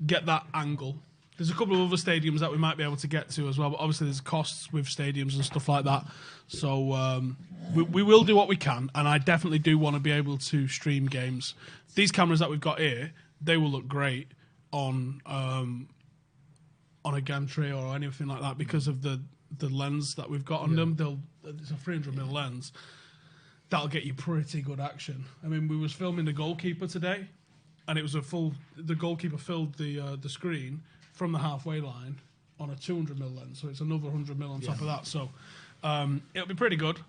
get that angle. There's a couple of other stadiums that we might be able to get to as well, but obviously there's costs with stadiums and stuff like that. So we will do what we can, and I definitely do want to be able to stream games. These cameras that we've got here, they will look great on a gantry or anything like that because of the lens that we've got on them. It's a 300mm lens. That'll get you pretty good action. I mean, we was filming the goalkeeper today, and it was the goalkeeper filled the screen from the halfway line on a 200mm lens, so it's another 100mm on top of that. So it'll be pretty good.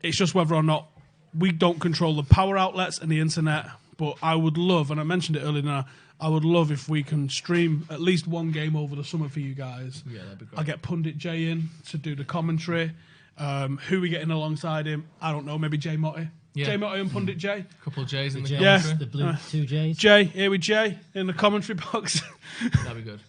It's just whether or not we don't control the power outlets and the internet. But I would love, and I mentioned it earlier now, I would love if we can stream at least one game over the summer for you guys. Yeah, that'd be great. I'll get Pundit Jay in to do the commentary. Who we getting alongside him? I don't know, maybe Jay Motti. Yeah. Jay Motti and Pundit Jay. Couple of J's in the Yeah. commentary. The blue 2 J's. Jay, here with Jay in the commentary box. That'd be good.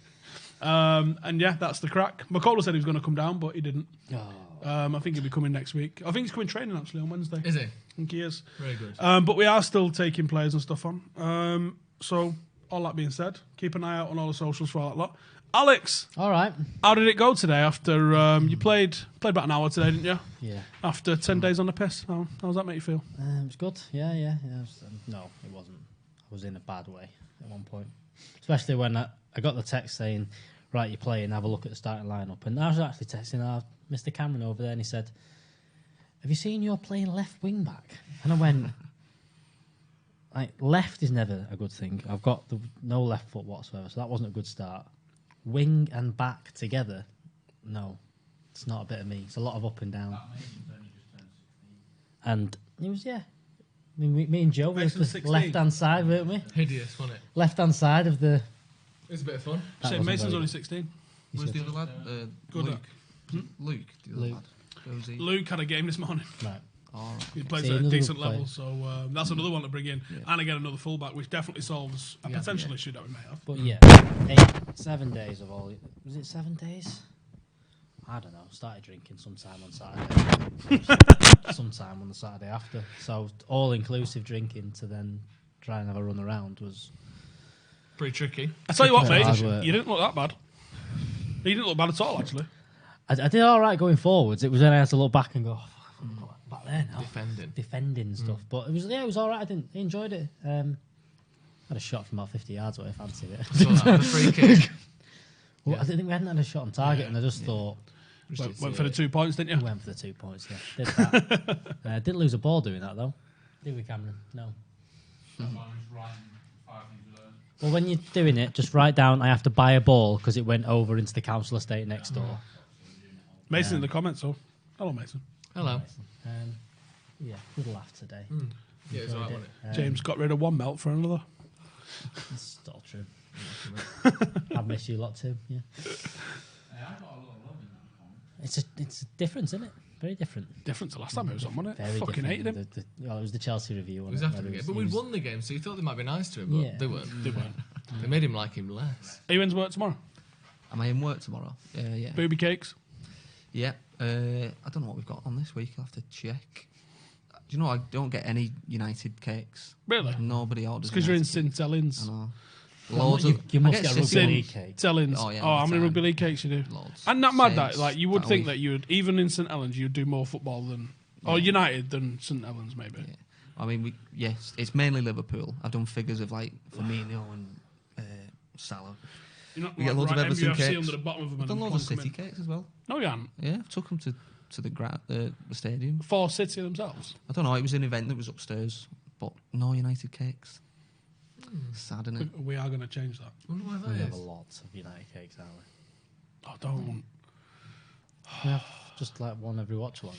And yeah, that's the crack. McCullough said he was going to come down, but he didn't. Oh. I think he'll be coming next week. I think he's coming training actually on Wednesday. Is he? I think he is. Very good. But we are still taking players and stuff on. So all that being said, keep an eye out on all the socials for all that lot. Alex, All right. how did it go today? After you played about an hour today, didn't you? Yeah. After 10 days on the piss, how does that make you feel? It was good. Yeah. It was, no, it wasn't. I was in a bad way at one point. Especially when I got the text saying, right, you're playing, have a look at the starting lineup. And I was actually texting Mr. Cameron over there, and he said, have you seen you're playing left wing back? And I went, like, left is never a good thing. I've got no left foot whatsoever, so that wasn't a good start. Wing and back together, no, it's not a bit of me. It's a lot of up and down. And it was, yeah. I mean, me and Joe were the left-hand side, weren't we? Hideous, wasn't it? Left-hand side of the... It was a bit of fun. Shane Mason's only 16. Where's the other lad? Good Luke. The other lad. Josie. Luke had a game this morning. Right. All right. He plays See, at a another decent good player. level, so that's another one to bring in. And again, another fullback, which definitely solves a potential issue that we may have. But yeah, 7 days of all... Was it 7 days? I don't know. Started drinking sometime on Saturday. Sometime on the Saturday after. So all-inclusive drinking to then try and have a run around was... Pretty tricky. I tell you what, Hard mate, work. you didn't look that bad. You didn't look bad at all, actually. I did all right going forwards. It was then I had to look back and go, oh, back there now. Defending and stuff. But it was all right. I enjoyed it. Had a shot from about 50 yards away. I fancied it. So that, the free kick. Well, I didn't think we hadn't had a shot on target, and I just thought... Went for the 2 points, didn't you? Went for the 2 points, yeah. Did that. Didn't lose a ball doing that, though. Did we, Cameron? No. Well, when you're doing it, just write down, I have to buy a ball because it went over into the council estate next door. Mason in the comments, so hello, Mason. Hello. Yeah, good laugh today. Yeah, it's all right, Enjoyed wasn't it? James got rid of one melt for another. It's all true. I've missed you a lot too, yeah. It's a difference, isn't it? Very different. Different to last time it was on, wasn't it? Very Fucking different. hated him. Well, it was the Chelsea review. It was after the game. But we'd won the game, so you thought they might be nice to him, but Yeah. they weren't. They weren't. They made him like him less. Are you in to work tomorrow? Am I in work tomorrow? Yeah. Booby cakes? Yeah. I don't know what we've got on this week. I'll have to check. Do you know I don't get any United cakes? Really? Nobody orders. It's because you're in United cakes. St. Helens. I know. Loads you, of. you I must get get City- rugby league cake. St. Helens. Oh, yeah, how all the many time. rugby league cakes you do? Loads. And not mad that, Saints, like, you would that think week. that you would, even in St. Helens, you'd do more football than, or United than St. Helens, maybe. Yeah. I mean, yes, it's mainly Liverpool. I've done figures of like Firmino and Salah. You're not We get like, loads of right Everton MUFC cakes. under the bottom of them I've done and loads of plonk 'em City in. cakes as well. No, you haven't. Yeah, I've took them to the stadium. For City themselves. I don't know. It was an event that was upstairs, but no United cakes. Sad, isn't it? We are going to change that. I wonder why We that have a is. lot of United cakes, aren't we? Oh, don't. We have just like one every watch along.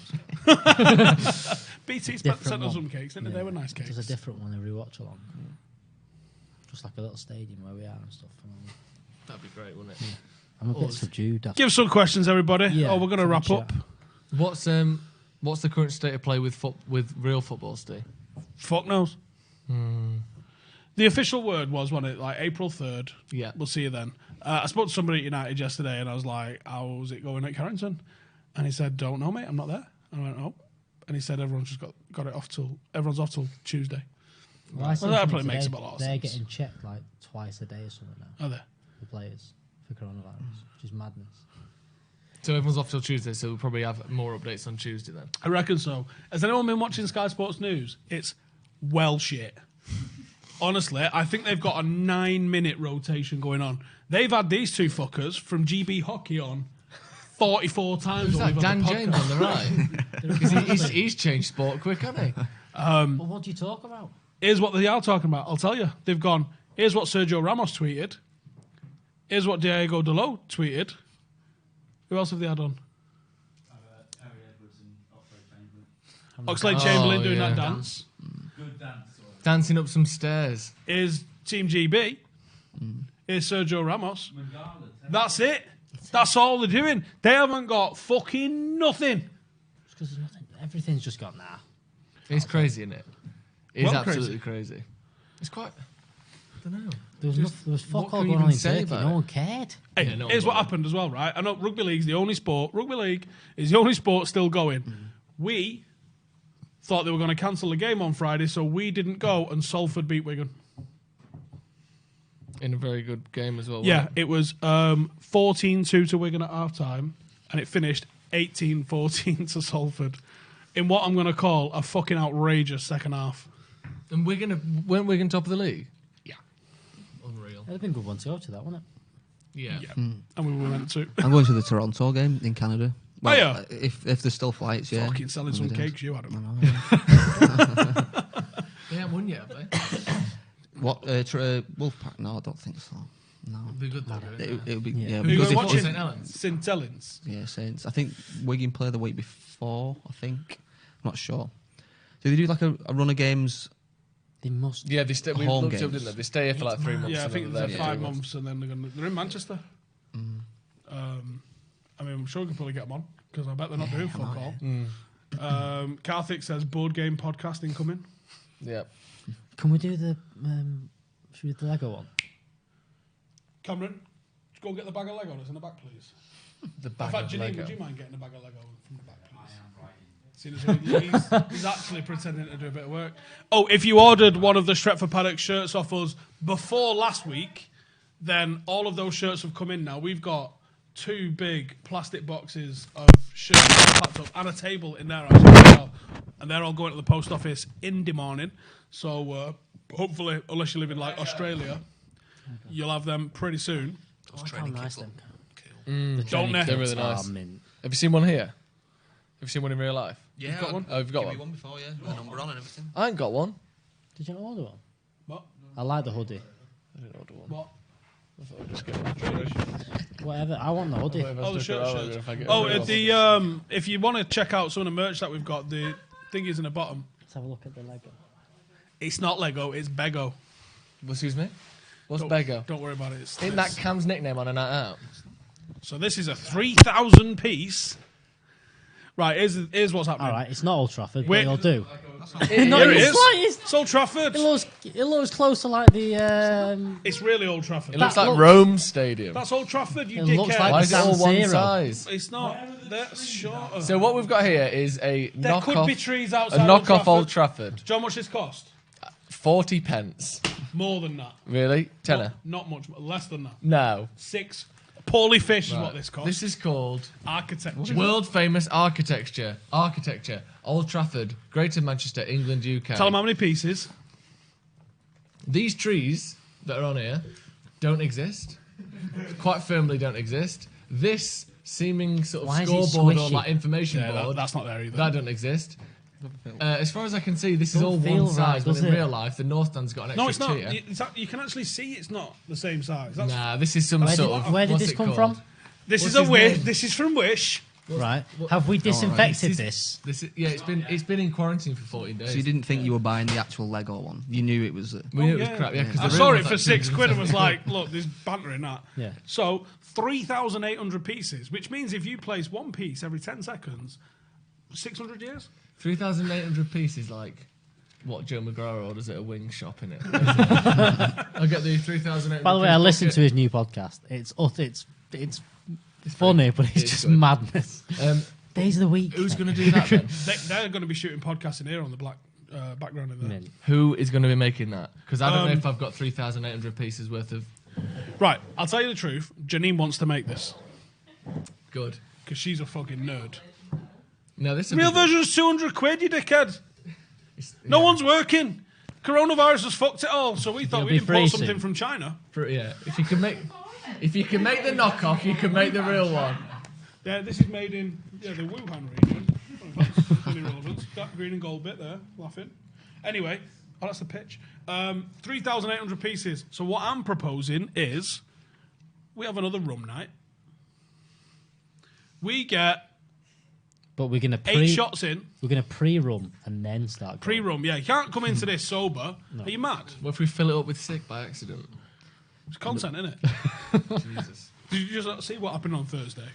BT Different sent us one. some cakes, didn't they? They were nice cakes. There's a different one every watch along. Just like a little stadium where we are and stuff. That'd be great, wouldn't it? I'm a bit subdued. That's Give some questions, everybody. Yeah, Oh, we're going to some wrap chat. up. What's the current state of play with real football, Steve? Fuck knows. The official word was, wasn't it, like April 3rd. Yeah. We'll see you then. I spoke to somebody at United yesterday and I was like, how's it going at Carrington? And he said, don't know, mate, I'm not there. And I went, oh. And he said, everyone's just got it off everyone's off till Tuesday. Well, I Well, seen that something probably makes today, a lot of They're sense. getting checked like twice a day or something now, Are there? the players, for coronavirus, which is madness. So everyone's off till Tuesday, so we'll probably have more updates on Tuesday then. I reckon so. Has anyone been watching Sky Sports News? It's well shit. Honestly, I think they've got a 9-minute rotation going on. They've had these two fuckers from GB Hockey on 44 times. Who's while that? we've had Dan the James podcast. on the right? Because he's changed sport quick, hasn't he? But what do you talk about? Here's what they are talking about. I'll tell you. They've gone, here's what Sergio Ramos tweeted. Here's what Diego Dalot tweeted. Who else have they had on? Oxlade Chamberlain doing yeah. that dance. Dancing up some stairs. Here's Team GB. Here's Sergio Ramos. That's it. That's all they're doing. They haven't got fucking nothing. Because there's nothing. Everything's just gone nah. It's crazy, isn't it? It's Well, absolutely crazy. It's quite. I don't know. There was what fuck all can you going on even in say Turkey. about No it? one cared. Hey, Yeah, no here's one what bothered. happened as well, right? I know rugby league's the only sport. Rugby league is the only sport still going. We thought they were going to cancel the game on Friday, so we didn't go, and Salford beat Wigan. In a very good game as well. Yeah, it was 14-2 to Wigan at half-time, and it finished 18-14 to Salford in what I'm going to call a fucking outrageous second half. And weren't Wigan top of the league? Yeah. Unreal. It'd have been a good one to go to, that, wouldn't it? Yeah. And we were meant to. I'm going to the Toronto game in Canada Well, yeah. if there's still flights, yeah. Fucking selling some we do. cakes, you Adam. I know. They haven't won yet, have they? What? Wolfpack? No, I don't think so. No. It'll be good though. It'll be Yeah. yeah. Who you Because gonna if, watch if, it? St. Helens. St. Helens. yeah, Saints. I think Wigan play the week before. I think. I'm not sure. Do they do like a run of games? They must. Yeah, they stay. We Home looked up, games. didn't they? They stay here for like 3 months. Yeah, I and think then they're they're 5 there. months, and then they're in Manchester. I mean, I'm sure we can probably get them on because I bet they're not doing fuck all. Karthik says board game podcast incoming. Yeah. Can we do the? Should we do the Lego one? Cameron, just go and get the bag of Lego that's in the back, please. The In bag fact, of Janine, Lego. would you mind getting a bag of Lego from the back, please? Seeing as he's actually pretending to do a bit of work. Oh, if you ordered one of the Stretford Paddock shirts off us before last week, then all of those shirts have come in now. We've got 2 big plastic boxes of shirts packed up and a table in there actually as well. And they're all going to the post office in the morning. So hopefully, unless you live in like Australia, you'll have them pretty soon. I like how nice them. Mm. The Don't training they? They're kits really are nice. mint. Have you seen one here? Have you seen one in real life? Yeah, You've got one? Oh, you've got Give one? me one before, yeah. With a number on and everything. I ain't got one. Did you not order one? What? I like the hoodie. I didn't order one. What? I thought I'd just get one. Whatever. I want the hoodie. Oh, the shirts. If I get Oh, one. if you want to check out some of the merch that we've got, the thing is in the bottom. Let's have a look at the Lego. It's not Lego, it's Bego. Excuse me? What's Don't- Bego? Don't worry about it. It's Isn't this. that Cam's nickname on a night out? So this is a 3,000 piece. Right, here's what's happening. All right, it's not Old Trafford, Wait. but it'll do. Here it is. Slightest. It's Old Trafford. It looks close to like the. It's really Old Trafford. It looks That like looks- Rome Stadium. That's Old Trafford, you It dickhead. looks like Why the is it all San one Siro. size? It's not. That's shorter. So what we've got here is a there could be knockoff, trees a outside knockoff Old Old Trafford. Trafford. Do you know how much this cost? 40 pence. More than that. Really? Tenner? Not much. Less than that. No. 6. Poorly fish is what this costs. This is called Architecture. World Famous Architecture. Old Trafford, Greater Manchester, England, UK. Tell them how many pieces. These trees that are on here don't exist. Quite firmly don't exist. This seeming sort of Why is it scoreboard or squishy? like information Yeah, board, that's not there either. that don't exist. As far as I can see, this is Don't all feel one right, size, when does in it? real life, the North Stand's got an extra No, it's not. tier. You can actually see it's not the same size. That's, Nah, this is some sort of... Where did what's this it come called? from? this what's is a his Wish. name? This is from Wish. Right. Have we disinfected This this? is, yeah, it's been in quarantine for 14 days. So you didn't think you were buying the actual Lego one? You knew it was. We knew it yeah. was crap, yeah. 'cause I the saw real it one's for like £6 and was 270. like, look, there's banter in that. Yeah. So 3,800 pieces, which means if you place one piece every 10 seconds, 600 years? 3,800 pieces, like what Joe McGraw orders at a wing shop in it. I'll get the 3,800. By the way, I piece listened bucket. to his new podcast. It's funny, but it's It's just good. madness. Days of the week. Who's going to do that then? They're going to be shooting podcasts in here on the black background of there. Mint. Who is going to be making that? Because I don't know if I've got 3,800 pieces worth of Right, I'll tell you the truth. Janine wants to make this good. because she's a fucking nerd. No, this is Real version's 200 quid, you dickhead. No one's working. Coronavirus has fucked it all, so we thought It'll we'd be free import something soon. from China. Yeah, if you can make the knockoff, you can make the real one. Yeah, this is made in the Wuhan region. Oh, that's any relevance. That green and gold bit there, laughing. Anyway, that's the pitch. 3,800 pieces. So what I'm proposing is we have another rum night. We get But we're gonna 8 shots in. We're gonna pre-rum and then start. Going. Pre-rum, yeah. You can't come into this sober. Are you mad? What if we fill it up with sick by accident? It's content, isn't it? Jesus. Did you just not see what happened on Thursday?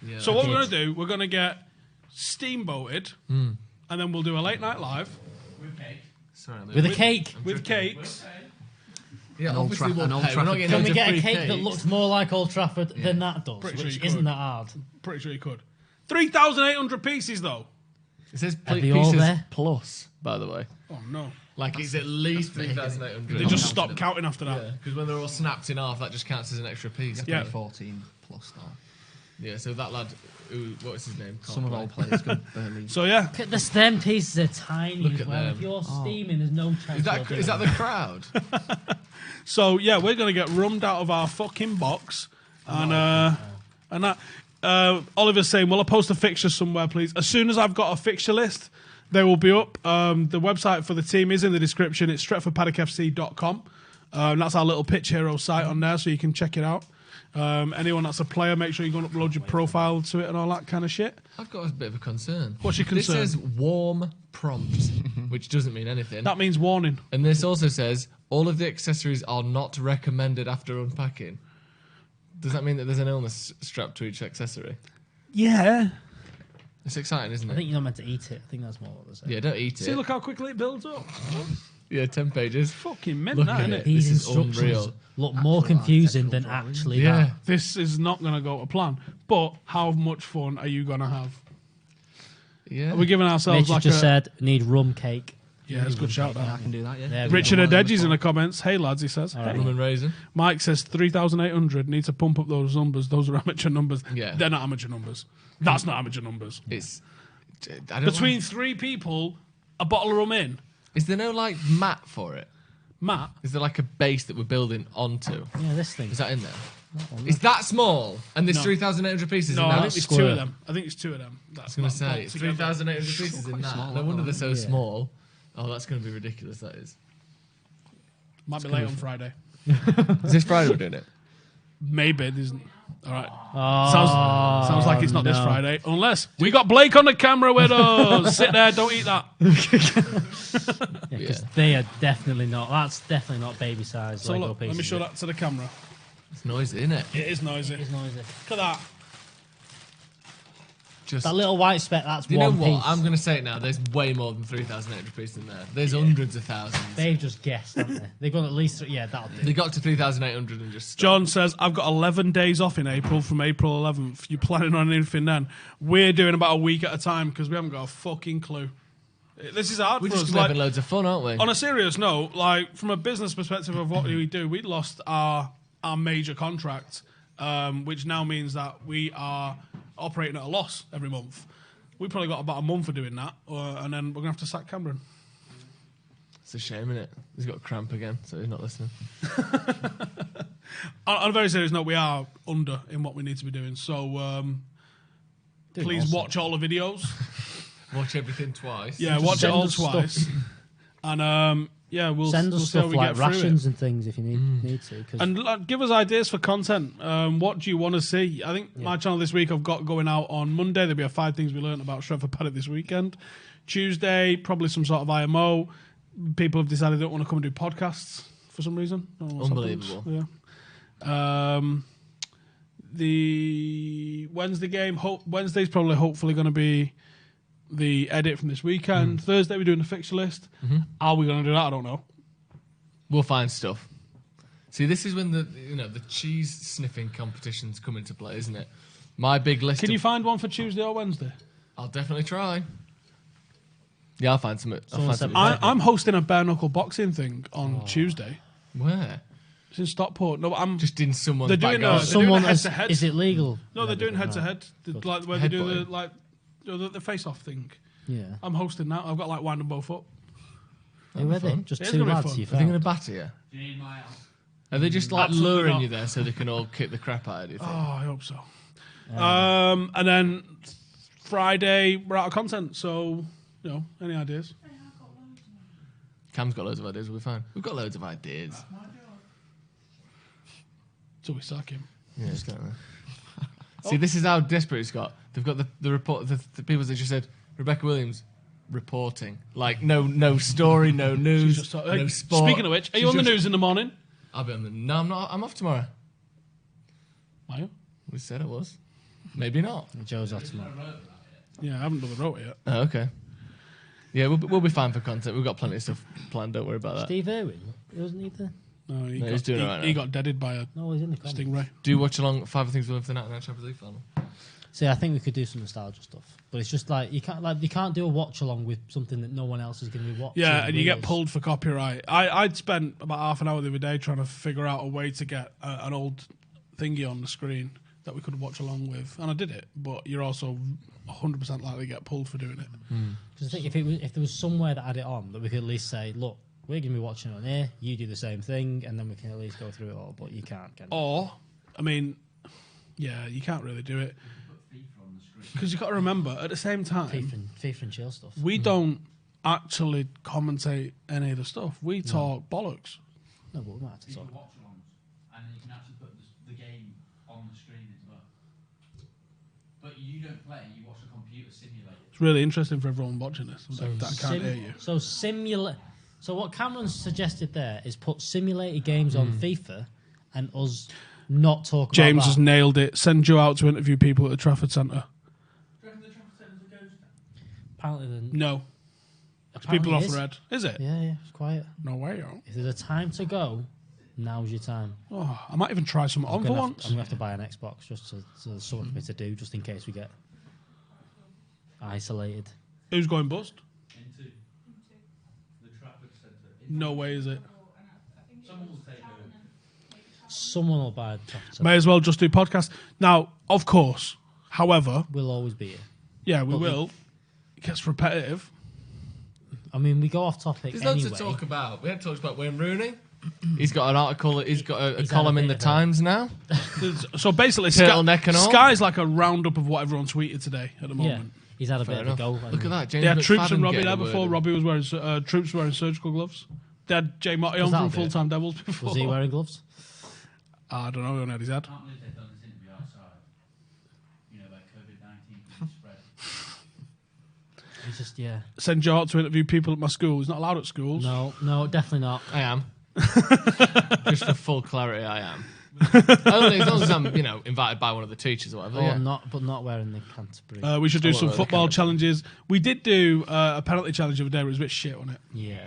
Yeah, So I what did. we're going to do, we're going to get steamboated, and then we'll do a late night live Sorry, With a cake. with cakes. yeah, An Old obviously Tra- we'll an Old pay. We're not Trafford getting Can we loads of get a free cake that cakes. looks more like Old Trafford than that does, Pretty sure which you isn't could. that hard? Pretty sure you could. 3,800 pieces, though. It says Are they all pieces there? plus, by the way. Oh, no. Like it's at least 3,800. They just stopped counting after that. Yeah, because when they're all snapped in half, that just counts as an extra piece. Yeah. 14 plus now. Yeah, so that lad, what was his name? Can't Some of play. our players could barely. So, yeah. Look at the stem pieces are tiny. Look as at well. them. If you're steaming, there's no chance. Is that the crowd? So, yeah, we're going to get rummed out of our fucking box. And that. Oliver's saying, will I post a fixture somewhere, please? As soon as I've got a fixture list, they will be up. The website for the team is in the description. It's stretfordpaddockfc.com. That's our little Pitch Hero site on there, so you can check it out. Anyone that's a player, make sure you go and upload your profile to it and all that kind of shit. I've got a bit of a concern. What's your concern? This says warm prompt, which doesn't mean anything. That means warning. And this also says all of the accessories are not recommended after unpacking. Does that mean that there's an illness strapped to each accessory? Yeah. It's exciting, isn't I it? think you're not meant to eat it. I think that's more what they're saying. Yeah, don't eat it. See, look how quickly it builds up. Yeah, 10 pages. Fucking mint, Look that, at isn't it. it? These This is instructions unreal. look more confusing than actually Yeah. that. This is not going to go to plan. But how much fun are you going to have? Yeah. Are we giving ourselves Mitch like just a... said, need rum cake. Yeah, it's a good shout, Yeah, I that. can do that, yeah. There we Richard go. Adedge's in the comments. Hey, lads, he says. All right. Rum and raisin. Mike says 3,800. Need to pump up those numbers. Those are amateur numbers. Yeah. They're not amateur numbers. That's not amateur numbers. It's... I don't Between like- 3 people, a bottle of rum in. Is there no, like, mat for it? Matt, Is there, like, a base that we're building onto? Yeah, this thing. Is that in there? Is that small? And there's No. 3,800 pieces no, in I that? think it's 2 square. of them. I think it's 2 of them. I was going to say, 3,800 pieces in that. No wonder they're so small. Oh, that's going to be ridiculous, that is. Might be late on Friday. Is this Friday we're doing it? Maybe. There's... All right. Oh, Sounds like it's not this no. Friday. Unless we got Blake on the camera with us. Sit there. Don't eat that. Yeah, 'cause they are definitely not. That's definitely not baby size So Lego look, pieces. let me show that to the camera. It's noisy, isn't it? It is noisy. It's noisy. Look at that. Just... That little white speck, that's Do you know one what? piece. I'm going to say it now. There's way more than 3,800 pieces in there. There's hundreds of thousands. They've just guessed, haven't they? They've gone at least... Yeah, that'll do. They got to 3,800 and just stopped. John says, I've got 11 days off in April from April 11th. You planning on anything then? We're doing about a week at a time because we haven't got a fucking clue. This is hard We're for just us. having loads of fun, aren't we? On a serious note, like from a business perspective of what we do, we lost our major contract, which now means that we are operating at a loss every month. We probably got about a month for doing that, and then we're going to have to sack Cameron. It's a shame, isn't it? He's got cramp again, so he's not listening. On a very serious note, we are under in what we need to be doing. So Doing please awesome. watch all the videos. Watch everything twice. Yeah, Just watch it send all us stuff. twice. And yeah, we'll Send we'll us see how stuff we like get through rations it. and things if you need to. 'Cause And give us ideas for content. What do you want to see? I think my channel this week I've got going out on Monday. There'll be a 5 things we learned about Stretford Paddock this weekend. Tuesday, probably some sort of IMO. People have decided they don't want to come and do podcasts for some reason. I don't know what's Unbelievable. happened. Yeah. The Wednesday game. Wednesday's probably hopefully going to be the edit from this weekend. Thursday we're doing the fixture list. Are we going to do that? I don't know. We'll find stuff. See, this is when the cheese sniffing competitions come into play, isn't it? My big list. Can you find one for Tuesday or Wednesday? I'll definitely try. Yeah, I'll find some. Someone said- I'm hosting a bare knuckle boxing thing on Tuesday. Where? It's in Stockport. No, I'm Just in someone's They're doing backyard. a- someone head is, to head. is it legal? no, they're doing head to head, like where they do the Headbutting. the face off thing. Yeah. I'm hosting that. I've got like wind them both up. Who are they? Just It's two gonna be lads fun. you Are they going to found. batter you? Are they just like Absolutely luring not. you there so they can all kick the crap out of you? Oh, I hope so. And then Friday we're out of content. So any ideas? Cam's got loads of ideas. We'll be fine. We've got loads of ideas. So we sack him. Yeah, just get there. See, this is how desperate it's got. They've got the report. The people that just said Rebecca Williams reporting, like no story, no news, She's just no sport. Speaking of which, are you on the news in the morning? I'll be on the. No, I'm not. I'm off tomorrow. Are you? We said it was. Maybe not. Joe's off tomorrow. Yeah, I haven't done the rotor yet. Oh, okay. Yeah, we'll be fine for content. We've got plenty of stuff planned. Don't worry about that. Steve Irwin, wasn't he there? No, No, he's doing it right he now. got deaded by a No, he's in the comments. stingray. Do you watch along 5 things we learned for the night Champions League final? See, I think we could do some nostalgia stuff, but it's just like you can't do a watch along with something that no one else is going to be watching. Yeah, and you get with us. pulled for copyright. I'd spent about half an hour the other day trying to figure out a way to get an old thingy on the screen that we could watch along with, and I did it. But you're also 100% likely to get pulled for doing it. Because I think if there was somewhere that had it on that we could at least say, look, we're going to be watching it on here. You do the same thing, and then we can at least go through it all. But you can't, can you? Or, I mean, yeah, you can't really do it. because you've got to remember, at the same time, FIFA and chill stuff. we don't actually commentate any of the stuff. We talk bollocks. No, but we might have to talk. watch alongs, and you can actually put the game on the screen as well. But you don't play; you watch a computer simulate it. It's really interesting for everyone watching this. That can't hear you. So what Cameron suggested there is put simulated games on FIFA and us not talk about James that. has nailed it. Send Joe out to interview people at the Trafford Centre. Do you reckon the Trafford Centre's a ghost town? Apparently, No. It's apparently people it off is. the red. Is it? Yeah, it's quiet. No way, yo. If there's a time to go, now's your time. Oh, I might even try some on for once. I'm gonna have to buy an Xbox just so there's something for me to do, just in case we get isolated. Who's going bust? Into the Trafford Centre. No way, is it? Someone will take over. Someone will buy the Trafford Centre. May as well just do podcast. Now, of course, however, We'll always be here. yeah, we But we- will. It gets repetitive. I mean, we go off topic There's anyway. loads to talk about. We had talked about Wayne Rooney. He's got an article. He's got a He's had column a in bit the of a- Times now. So basically, Turtleneck and all? Sky's like a roundup of what everyone tweeted today at the Yeah, moment. he's had a Fair bit enough. of a go. Look at that. James They had Troops McFadden and Robbie getting there a word before. in. Robbie was wearing Troops wearing surgical gloves. They had Jay Motti on that from a bit? Full Time Devils before. Was he wearing gloves? I don't know. He only had his head. I can't believe they've done this interview outside. You know, where COVID-19 can spread. He's just, yeah. Send Joe out to interview people at my school. He's not allowed at schools. No, definitely not. I am. Just for full clarity, I am. Only as long as I'm, invited by one of the teachers or whatever. Oh, yeah. not wearing the Canterbury. We should do I some won't wear the football colours. challenges. We did do a penalty challenge the other day. But it was a bit shit on it. Yeah.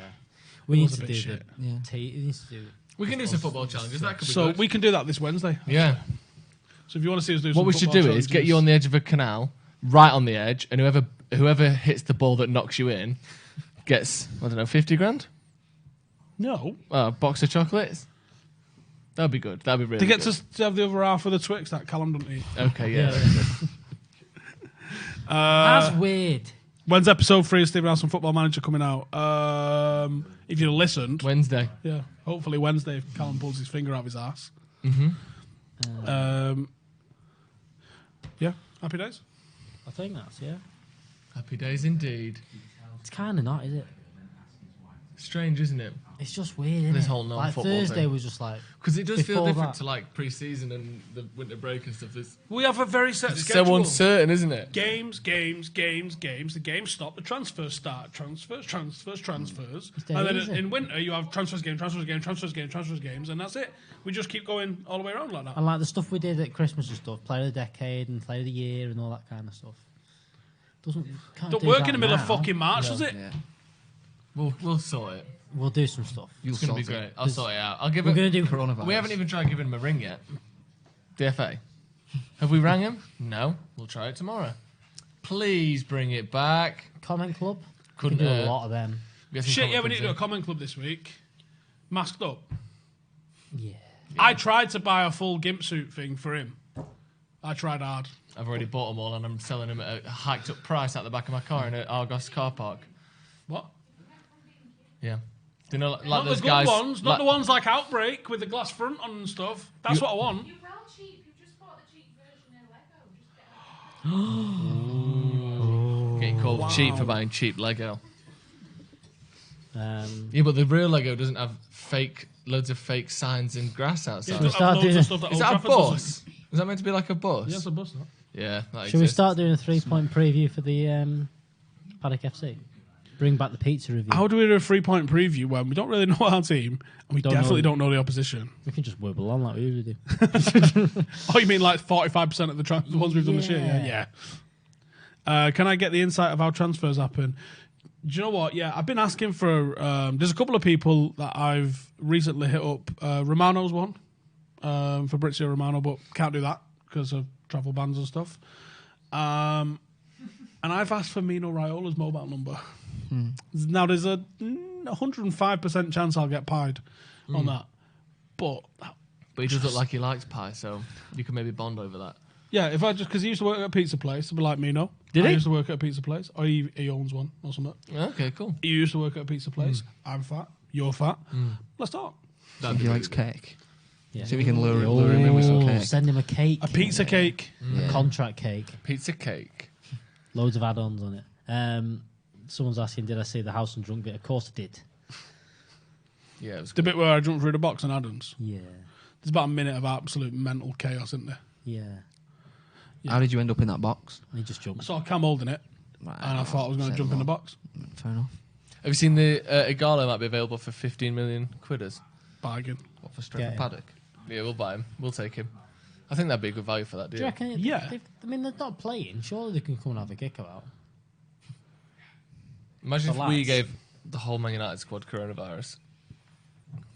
We need was a to bit do shit. the Yeah. tea. We need to do. We can do some football challenges. That could be So good. we can do that this Wednesday. Yeah. So if you want to see us do some What we should football do is get you challenges- on the edge of a canal, right on the edge, and whoever hits the ball that knocks you in gets, I don't know, 50 grand? No. A box of chocolates? That'd be good. That'd be really To get good. to have the other half of the Twix that Callum doesn't eat. Okay, yeah. That's weird. When's episode 3 of Stephen House and Football Manager coming out? If you listened, Wednesday. yeah, hopefully Wednesday if Callum pulls his finger out of his ass. Yeah, happy days. I think that's, yeah. Happy days indeed. It's kind of not, is it? Strange, isn't it? It's just weird, isn't This it? whole like non-football Thursday thing. was just like, Because it does feel Before different that- to like pre-season and the winter break and stuff. It's We have a very set so schedule. uncertain, isn't it? Games. The games stop. The transfers start. Transfers. dead And then easy. in winter you have transfers games, and that's it. We just keep going all the way around like that. and like the stuff we did at Christmas and stuff, Player of the Decade and Player of the Year and all that kind of stuff. Can't Don't do work that in the middle of now. fucking March, No. does it? Yeah. We'll sort it. We'll do some stuff. It's gonna be great. I'll sort it out. I'll give We're it. going to do Coronavirus. We haven't even tried giving him a ring yet. The FA. Have we rang him? No. We'll try it tomorrow. Please bring it back. Comment Club. Couldn't we can do a hurt. lot of them. Get some Shit, yeah, we comment need to do a clubs comment club this week. Masked up. Yeah. I tried to buy a full gimp suit thing for him. I tried hard. in. I've already bought them all and I'm selling them at a hiked up price out the back of my car in an Argos car park. What? Yeah. Do you know, like Not the those good guys? ones, not the ones like Outbreak with the glass front on and stuff. That's what I want. You're well cheap. You just bought the cheap version of Lego. Just get Getting called cheap for buying cheap Lego. Um, Yeah, but the real Lego doesn't have loads of fake signs and grass outside. Yeah, we have start loads doing of a- stuff that Is Old that a Trafford doesn't. bus? Is that meant to be like a bus? Yeah, it's a bus. That. Yeah, that Should we exists. start doing a 3-point preview for the Paddock FC? Bring back the pizza review. How do we do a 3-point preview when we don't really know our team and we Don't definitely know. don't know the opposition? We can just wibble on like we usually do. Oh, you mean like 45% of the ones we've done this year? Yeah. Can I get the insight of how transfers happen? Do you know what? Yeah, I've been asking for. There's a couple of people that I've recently hit up. Romano's one Fabrizio Romano, but can't do that because of travel bans and stuff. And I've asked for Mino Raiola's mobile number. Now there's a 105% chance I'll get pied on that, but But he does look like he likes pie, so you can maybe bond over that. yeah, if I just because he used to work at a pizza place, it'd be like Mino. Did I he? used to work at a pizza place, or he owns one or something. Okay, cool. He used to work at a pizza place. I'm fat. You're fat. Let's talk. That'd He be likes really good. cake. Yeah. See if we can lure him in with some cake. Send him a cake. A pizza cake. A contract cake. Pizza cake. Loads of add-ons on it. Someone's asking, did I see the house and drunk bit? Of course I did. Yeah, it was The bit where I jumped through the box on Adams. Yeah. There's about a minute of absolute mental chaos, isn't there? Yeah. How did you end up in that box? He just I jumped. saw Cam holding it, Right, and I thought I was going to jump in the box. Fair enough. Have you seen the Igalo might be available for 15 million quidders? Bargain. What for Get Stretford him. Paddock? Yeah, we'll buy him. We'll take him. I think that'd be a good value for that Do deal. you reckon? Yeah. I mean, they're not playing. Surely they can come and have a kick about. Imagine The if we lads. gave the whole Man United squad coronavirus.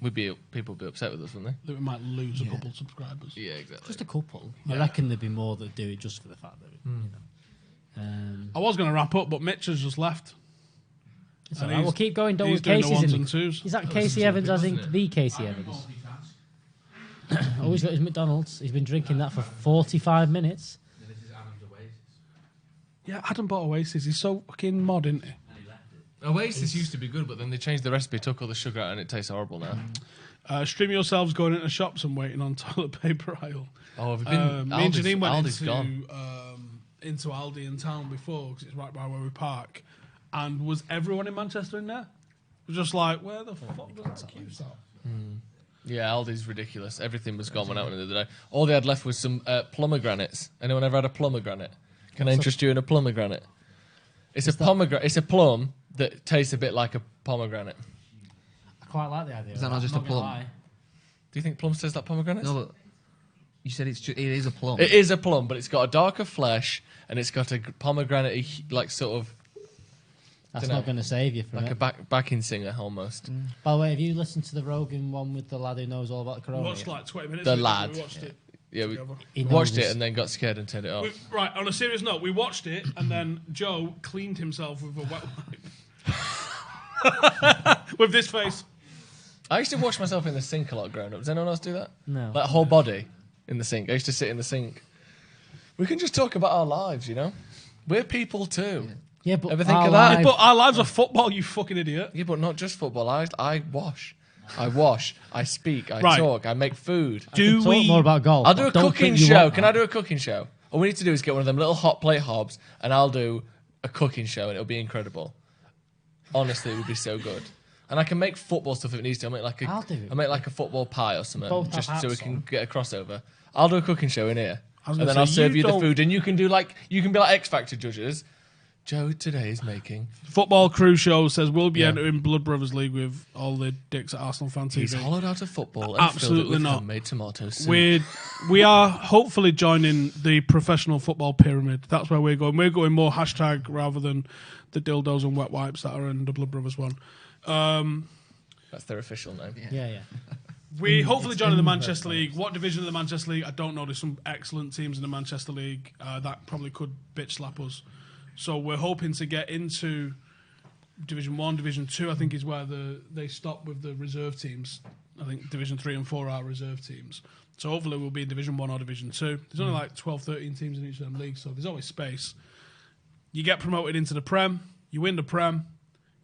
People would be upset with us, wouldn't That we might lose a couple subscribers. they? Yeah, exactly. Just a couple. Yeah. I reckon there'd be more that do it just for the fact that, you know. I was going to wrap up, but Mitch has just left. It's And all right. We'll keep going. Don't he's with doing the Casey's ones in and the, twos. Is that Casey Evans, as in isn't it? the Casey Evans? Oh, he's got his McDonald's. He's been drinking that for 45 minutes. Yeah, Adam bought Oasis. He's so fucking mod, isn't he? Oasis used to be good, but then they changed the recipe, took all the sugar out, and it tastes horrible now. Stream yourselves going into shops and waiting on toilet paper aisle. Oh, have you been? Me and Janine went Aldi's gone. into Aldi in town before because it's right by where we park. And was everyone in Manchester in there? It was just like, where the fuck does the queue start? Yeah, Aldi's ridiculous. Everything was gone when I went in the other day. All they had left was some pomegranates. Anyone ever had a pomegranate? Can I interest you in a pomegranate? It's a pomegranate. It's a plum that tastes a bit like a pomegranate. I quite like the idea. Is that of not just I'm a gonna plum? lie. Do you think plums taste like pomegranates? No, but you said it is a plum. It is a plum, but it's got a darker flesh and it's got a pomegranate like sort of That's Dunno. not going to save you from like it. a backing singer almost. By the way, have you listened to the Rogan one with the lad who knows all about the We corona? watched like 20 minutes The of it, lad. We watched it. Yeah, we together. He watched knows it and then got scared and turned it off. Right, on a serious note, we watched it and then Joe cleaned himself with a wet wipe. With this face. I used to wash myself in the sink a lot growing up. Does anyone else do that? No. Like whole body in the sink. I used to sit in the sink. We can just talk about our lives, you know? We're people too. Yeah, but Ever think our of that? life- But our lives are football, you fucking idiot. Yeah, but not just football. I wash. I wash. I speak. I Right. talk. I make food. Do Talk more about golf. I'll do a but don't cooking think you show. want Can that. I do a cooking show? All we need to do is get one of them little hot plate hobs, and I'll do a cooking show, and it'll be incredible. Honestly, it would be so good. And I can make football stuff if it needs to. I'll do it. I'll make like a football pie or something, Both have just so we hats can on. get a crossover. I'll do a cooking show in here, was and gonna then I'll say, serve you you the don't- food, and you can be like X Factor judges. Joe today is making. Football Crew Show says we'll be Yeah. entering Blood Brothers League with all the dicks at Arsenal Fan He's TV. hollowed out of football and Absolutely filled it with not. homemade tomato soup. We are hopefully joining the professional football pyramid. That's where we're going. We're going more hashtag rather than the dildos and wet wipes that are in the Blood Brothers one. That's their official name. Yeah. We hopefully it's joining the in Manchester red League. What division of the Manchester League? I don't know. There's some excellent teams in the Manchester League that probably could bitch slap us. So we're hoping to get into Division 1, Division 2, I think is where they stop with the reserve teams. I think Division 3 and 4 are reserve teams. So hopefully we'll be in Division 1 or Division 2. There's only like 12, 13 teams in each of them leagues, so there's always space. You get promoted into the Prem, you win the Prem,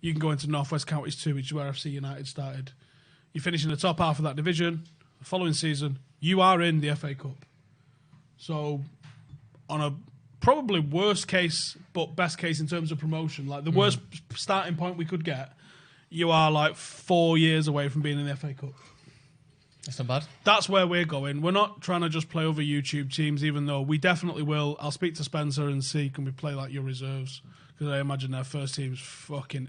you can go into North West Counties 2, which is where FC United started. You finish in the top half of that division. The following season, you are in the FA Cup. So on a probably worst case, but best case in terms of promotion, like the worst starting point we could get, you are like 4 years away from being in the FA Cup. That's not bad. That's where we're going. We're not trying to just play over YouTube teams, even though we definitely will. I'll speak to Spencer and see, can we play like your reserves? Because I imagine their first teams fucking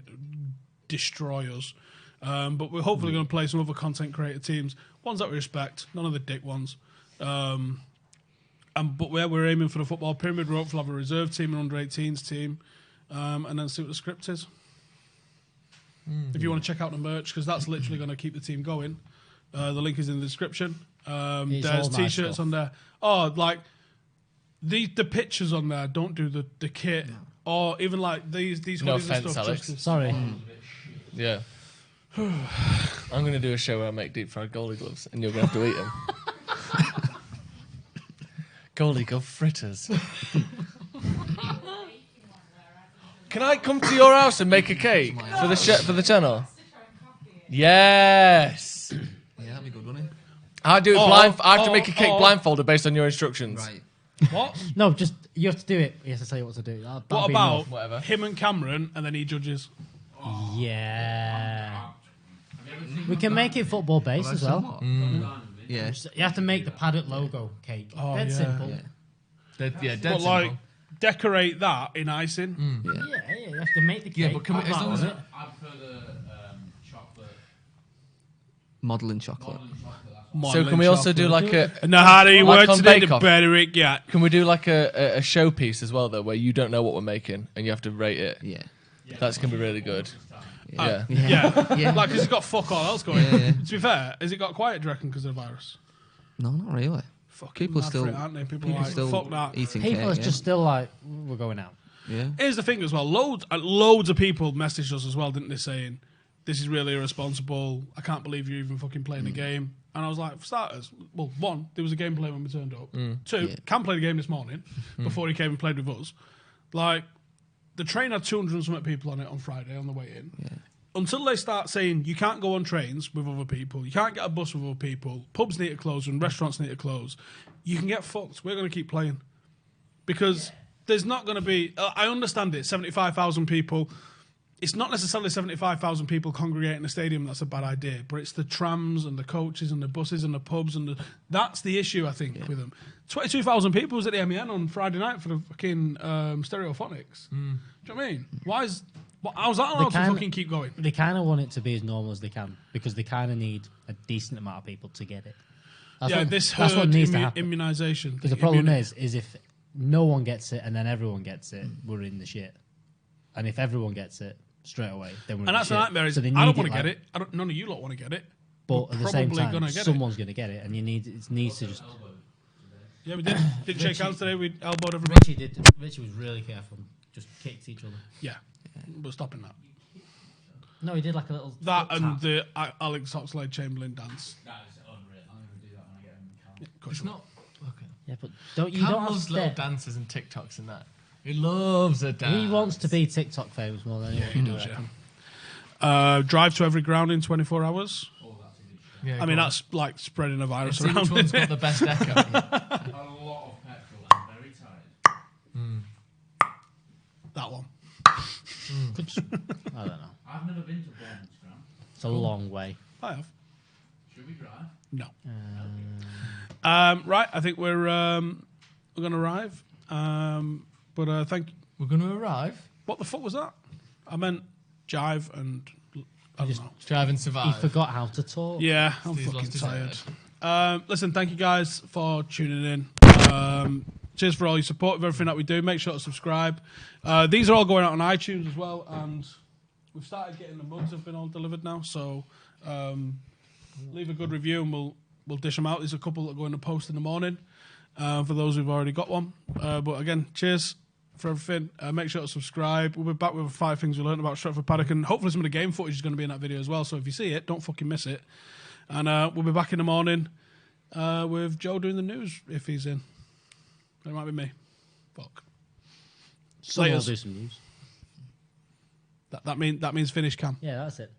destroy us. But we're hopefully going to play some other content creator teams, ones that we respect, none of the dick ones. But where we're aiming for the football pyramid, we'll hopefully have a reserve team, an under-18s team, and then see what the script is. If you want to check out the merch, because that's literally going to keep the team going. The link is in the description. It's all There's nice T-shirts stuff. on there. Oh, like the pictures on there don't do the kit, or even like these No hoodies and offense, stuff. Alex. Justice. Sorry. Yeah. I'm going to do a show where I make deep fried goalie gloves and you're going to have to eat them. Goalie glove fritters. Can I come to your house and make a cake for the channel? Yes. Yeah, that'd be good, wouldn't it? I do it I have to make a cake or- blindfolded based on your instructions. Right. What? No, just you have to do it. He has to tell you what to do. That'll What be about enough. Whatever. him and Cameron, and then he judges? Yeah. We can make it football based as well. Yeah. You have to make the Paddock logo cake. Oh, Dead yeah. simple. Yeah. Dead But simple. like, decorate that in icing. Yeah, you have to make the cake. Yeah, but can we- as long as it. I prefer the chocolate. Modelling chocolate. So can we also do like a No, how do you Like work on today? Bake The Off. better it get. can we do like a showpiece as well though, where you don't know what we're making and you have to rate it? Yeah. That's gonna be really good. Yeah. Yeah. Yeah. Like, 'cause it's got fuck all else going. Yeah, yeah. To be fair, has it got quiet, do you reckon, because of the virus? No, not really. Fucking People mad still, for it, aren't they? People, people are like, still fuck that. eating People cake. are just still like, we're going out. yeah. Here's the thing as well. Loads of people messaged us as well, didn't they, saying, this is really irresponsible. I can't believe you're even fucking playing a game. And I was like, for starters, well, one, there was a game play when we turned up. Two, Yeah. Cam played a game this morning before he came and played with us. Like, the train had 200 and something people on it on Friday on the way in. Yeah. Until they start saying you can't go on trains with other people, you can't get a bus with other people, pubs need to close and restaurants need to close, you can get fucked. We're going to keep playing. Because there's not going to be... I understand it, 75,000 people. It's not necessarily 75,000 people congregating in a stadium that's a bad idea, but it's the trams and the coaches and the buses and the pubs and that's the issue, I think, with them. 22,000 people was at the MEN on Friday night for the fucking Stereophonics. Do you know what I mean? How's that allowed to fucking keep going? They kind of want it to be as normal as they can because they kind of need a decent amount of people to get it. This that's what herd needs to happen. immunisation. Because the problem is if no one gets it and then everyone gets it, we're in the shit. And if everyone gets it straight away, then we're in And the that's shit. the nightmare. Is So they I don't need want to like- get it. None of you lot want to get it. But We're at the same probably time, gonna get it. someone's going to get it, and it needs to just. Yeah, we did. Didn't shake hands today. We elbowed everybody. Richie did. Richie was really careful. Just kicked each other. Yeah, we're stopping that. No, he did like a little. That foot and tap. the Alex Oxlade-Chamberlain dance. That is unreal. I'm going to do that when I get in the car. Of course It's you will. not okay. Yeah, but you Cam don't have loves to little step. dances and TikToks and that. He loves a dance. He wants to be TikTok famous more than anyone. He does, yeah. Drive to every ground in 24 hours. Yeah, I go mean, on. that's like spreading a virus See around. which one's got the best echo. A lot of petrol. I'm very tired. That one. I don't know. I've never been to Bournemouth ground. It's a long way. I have. Should we drive? No. Right, I think we're going to arrive. But thank you. We're going to arrive. What the fuck was that? I meant jive and I don't know. Drive and He survive. forgot how to talk. Yeah, I'm Steve's fucking lost his tired. Listen, thank you guys for tuning in. Cheers for all your support of everything that we do. Make sure to subscribe. These are all going out on iTunes as well, and we've started getting the mugs have been all delivered now. So leave a good review and we'll dish them out. There's a couple that are going to post in the morning for those who've already got one. But again, cheers for everything. Make sure to subscribe. We'll be back with 5 things we learned about Stretford Paddock, and hopefully some of the game footage is going to be in that video as well. So if you see it, don't fucking miss it. And we'll be back in the morning with Joe doing the news if he's in. It might be me. Fuck. Someone will Laters. do some news. That means finish, Cam. Yeah, that's it.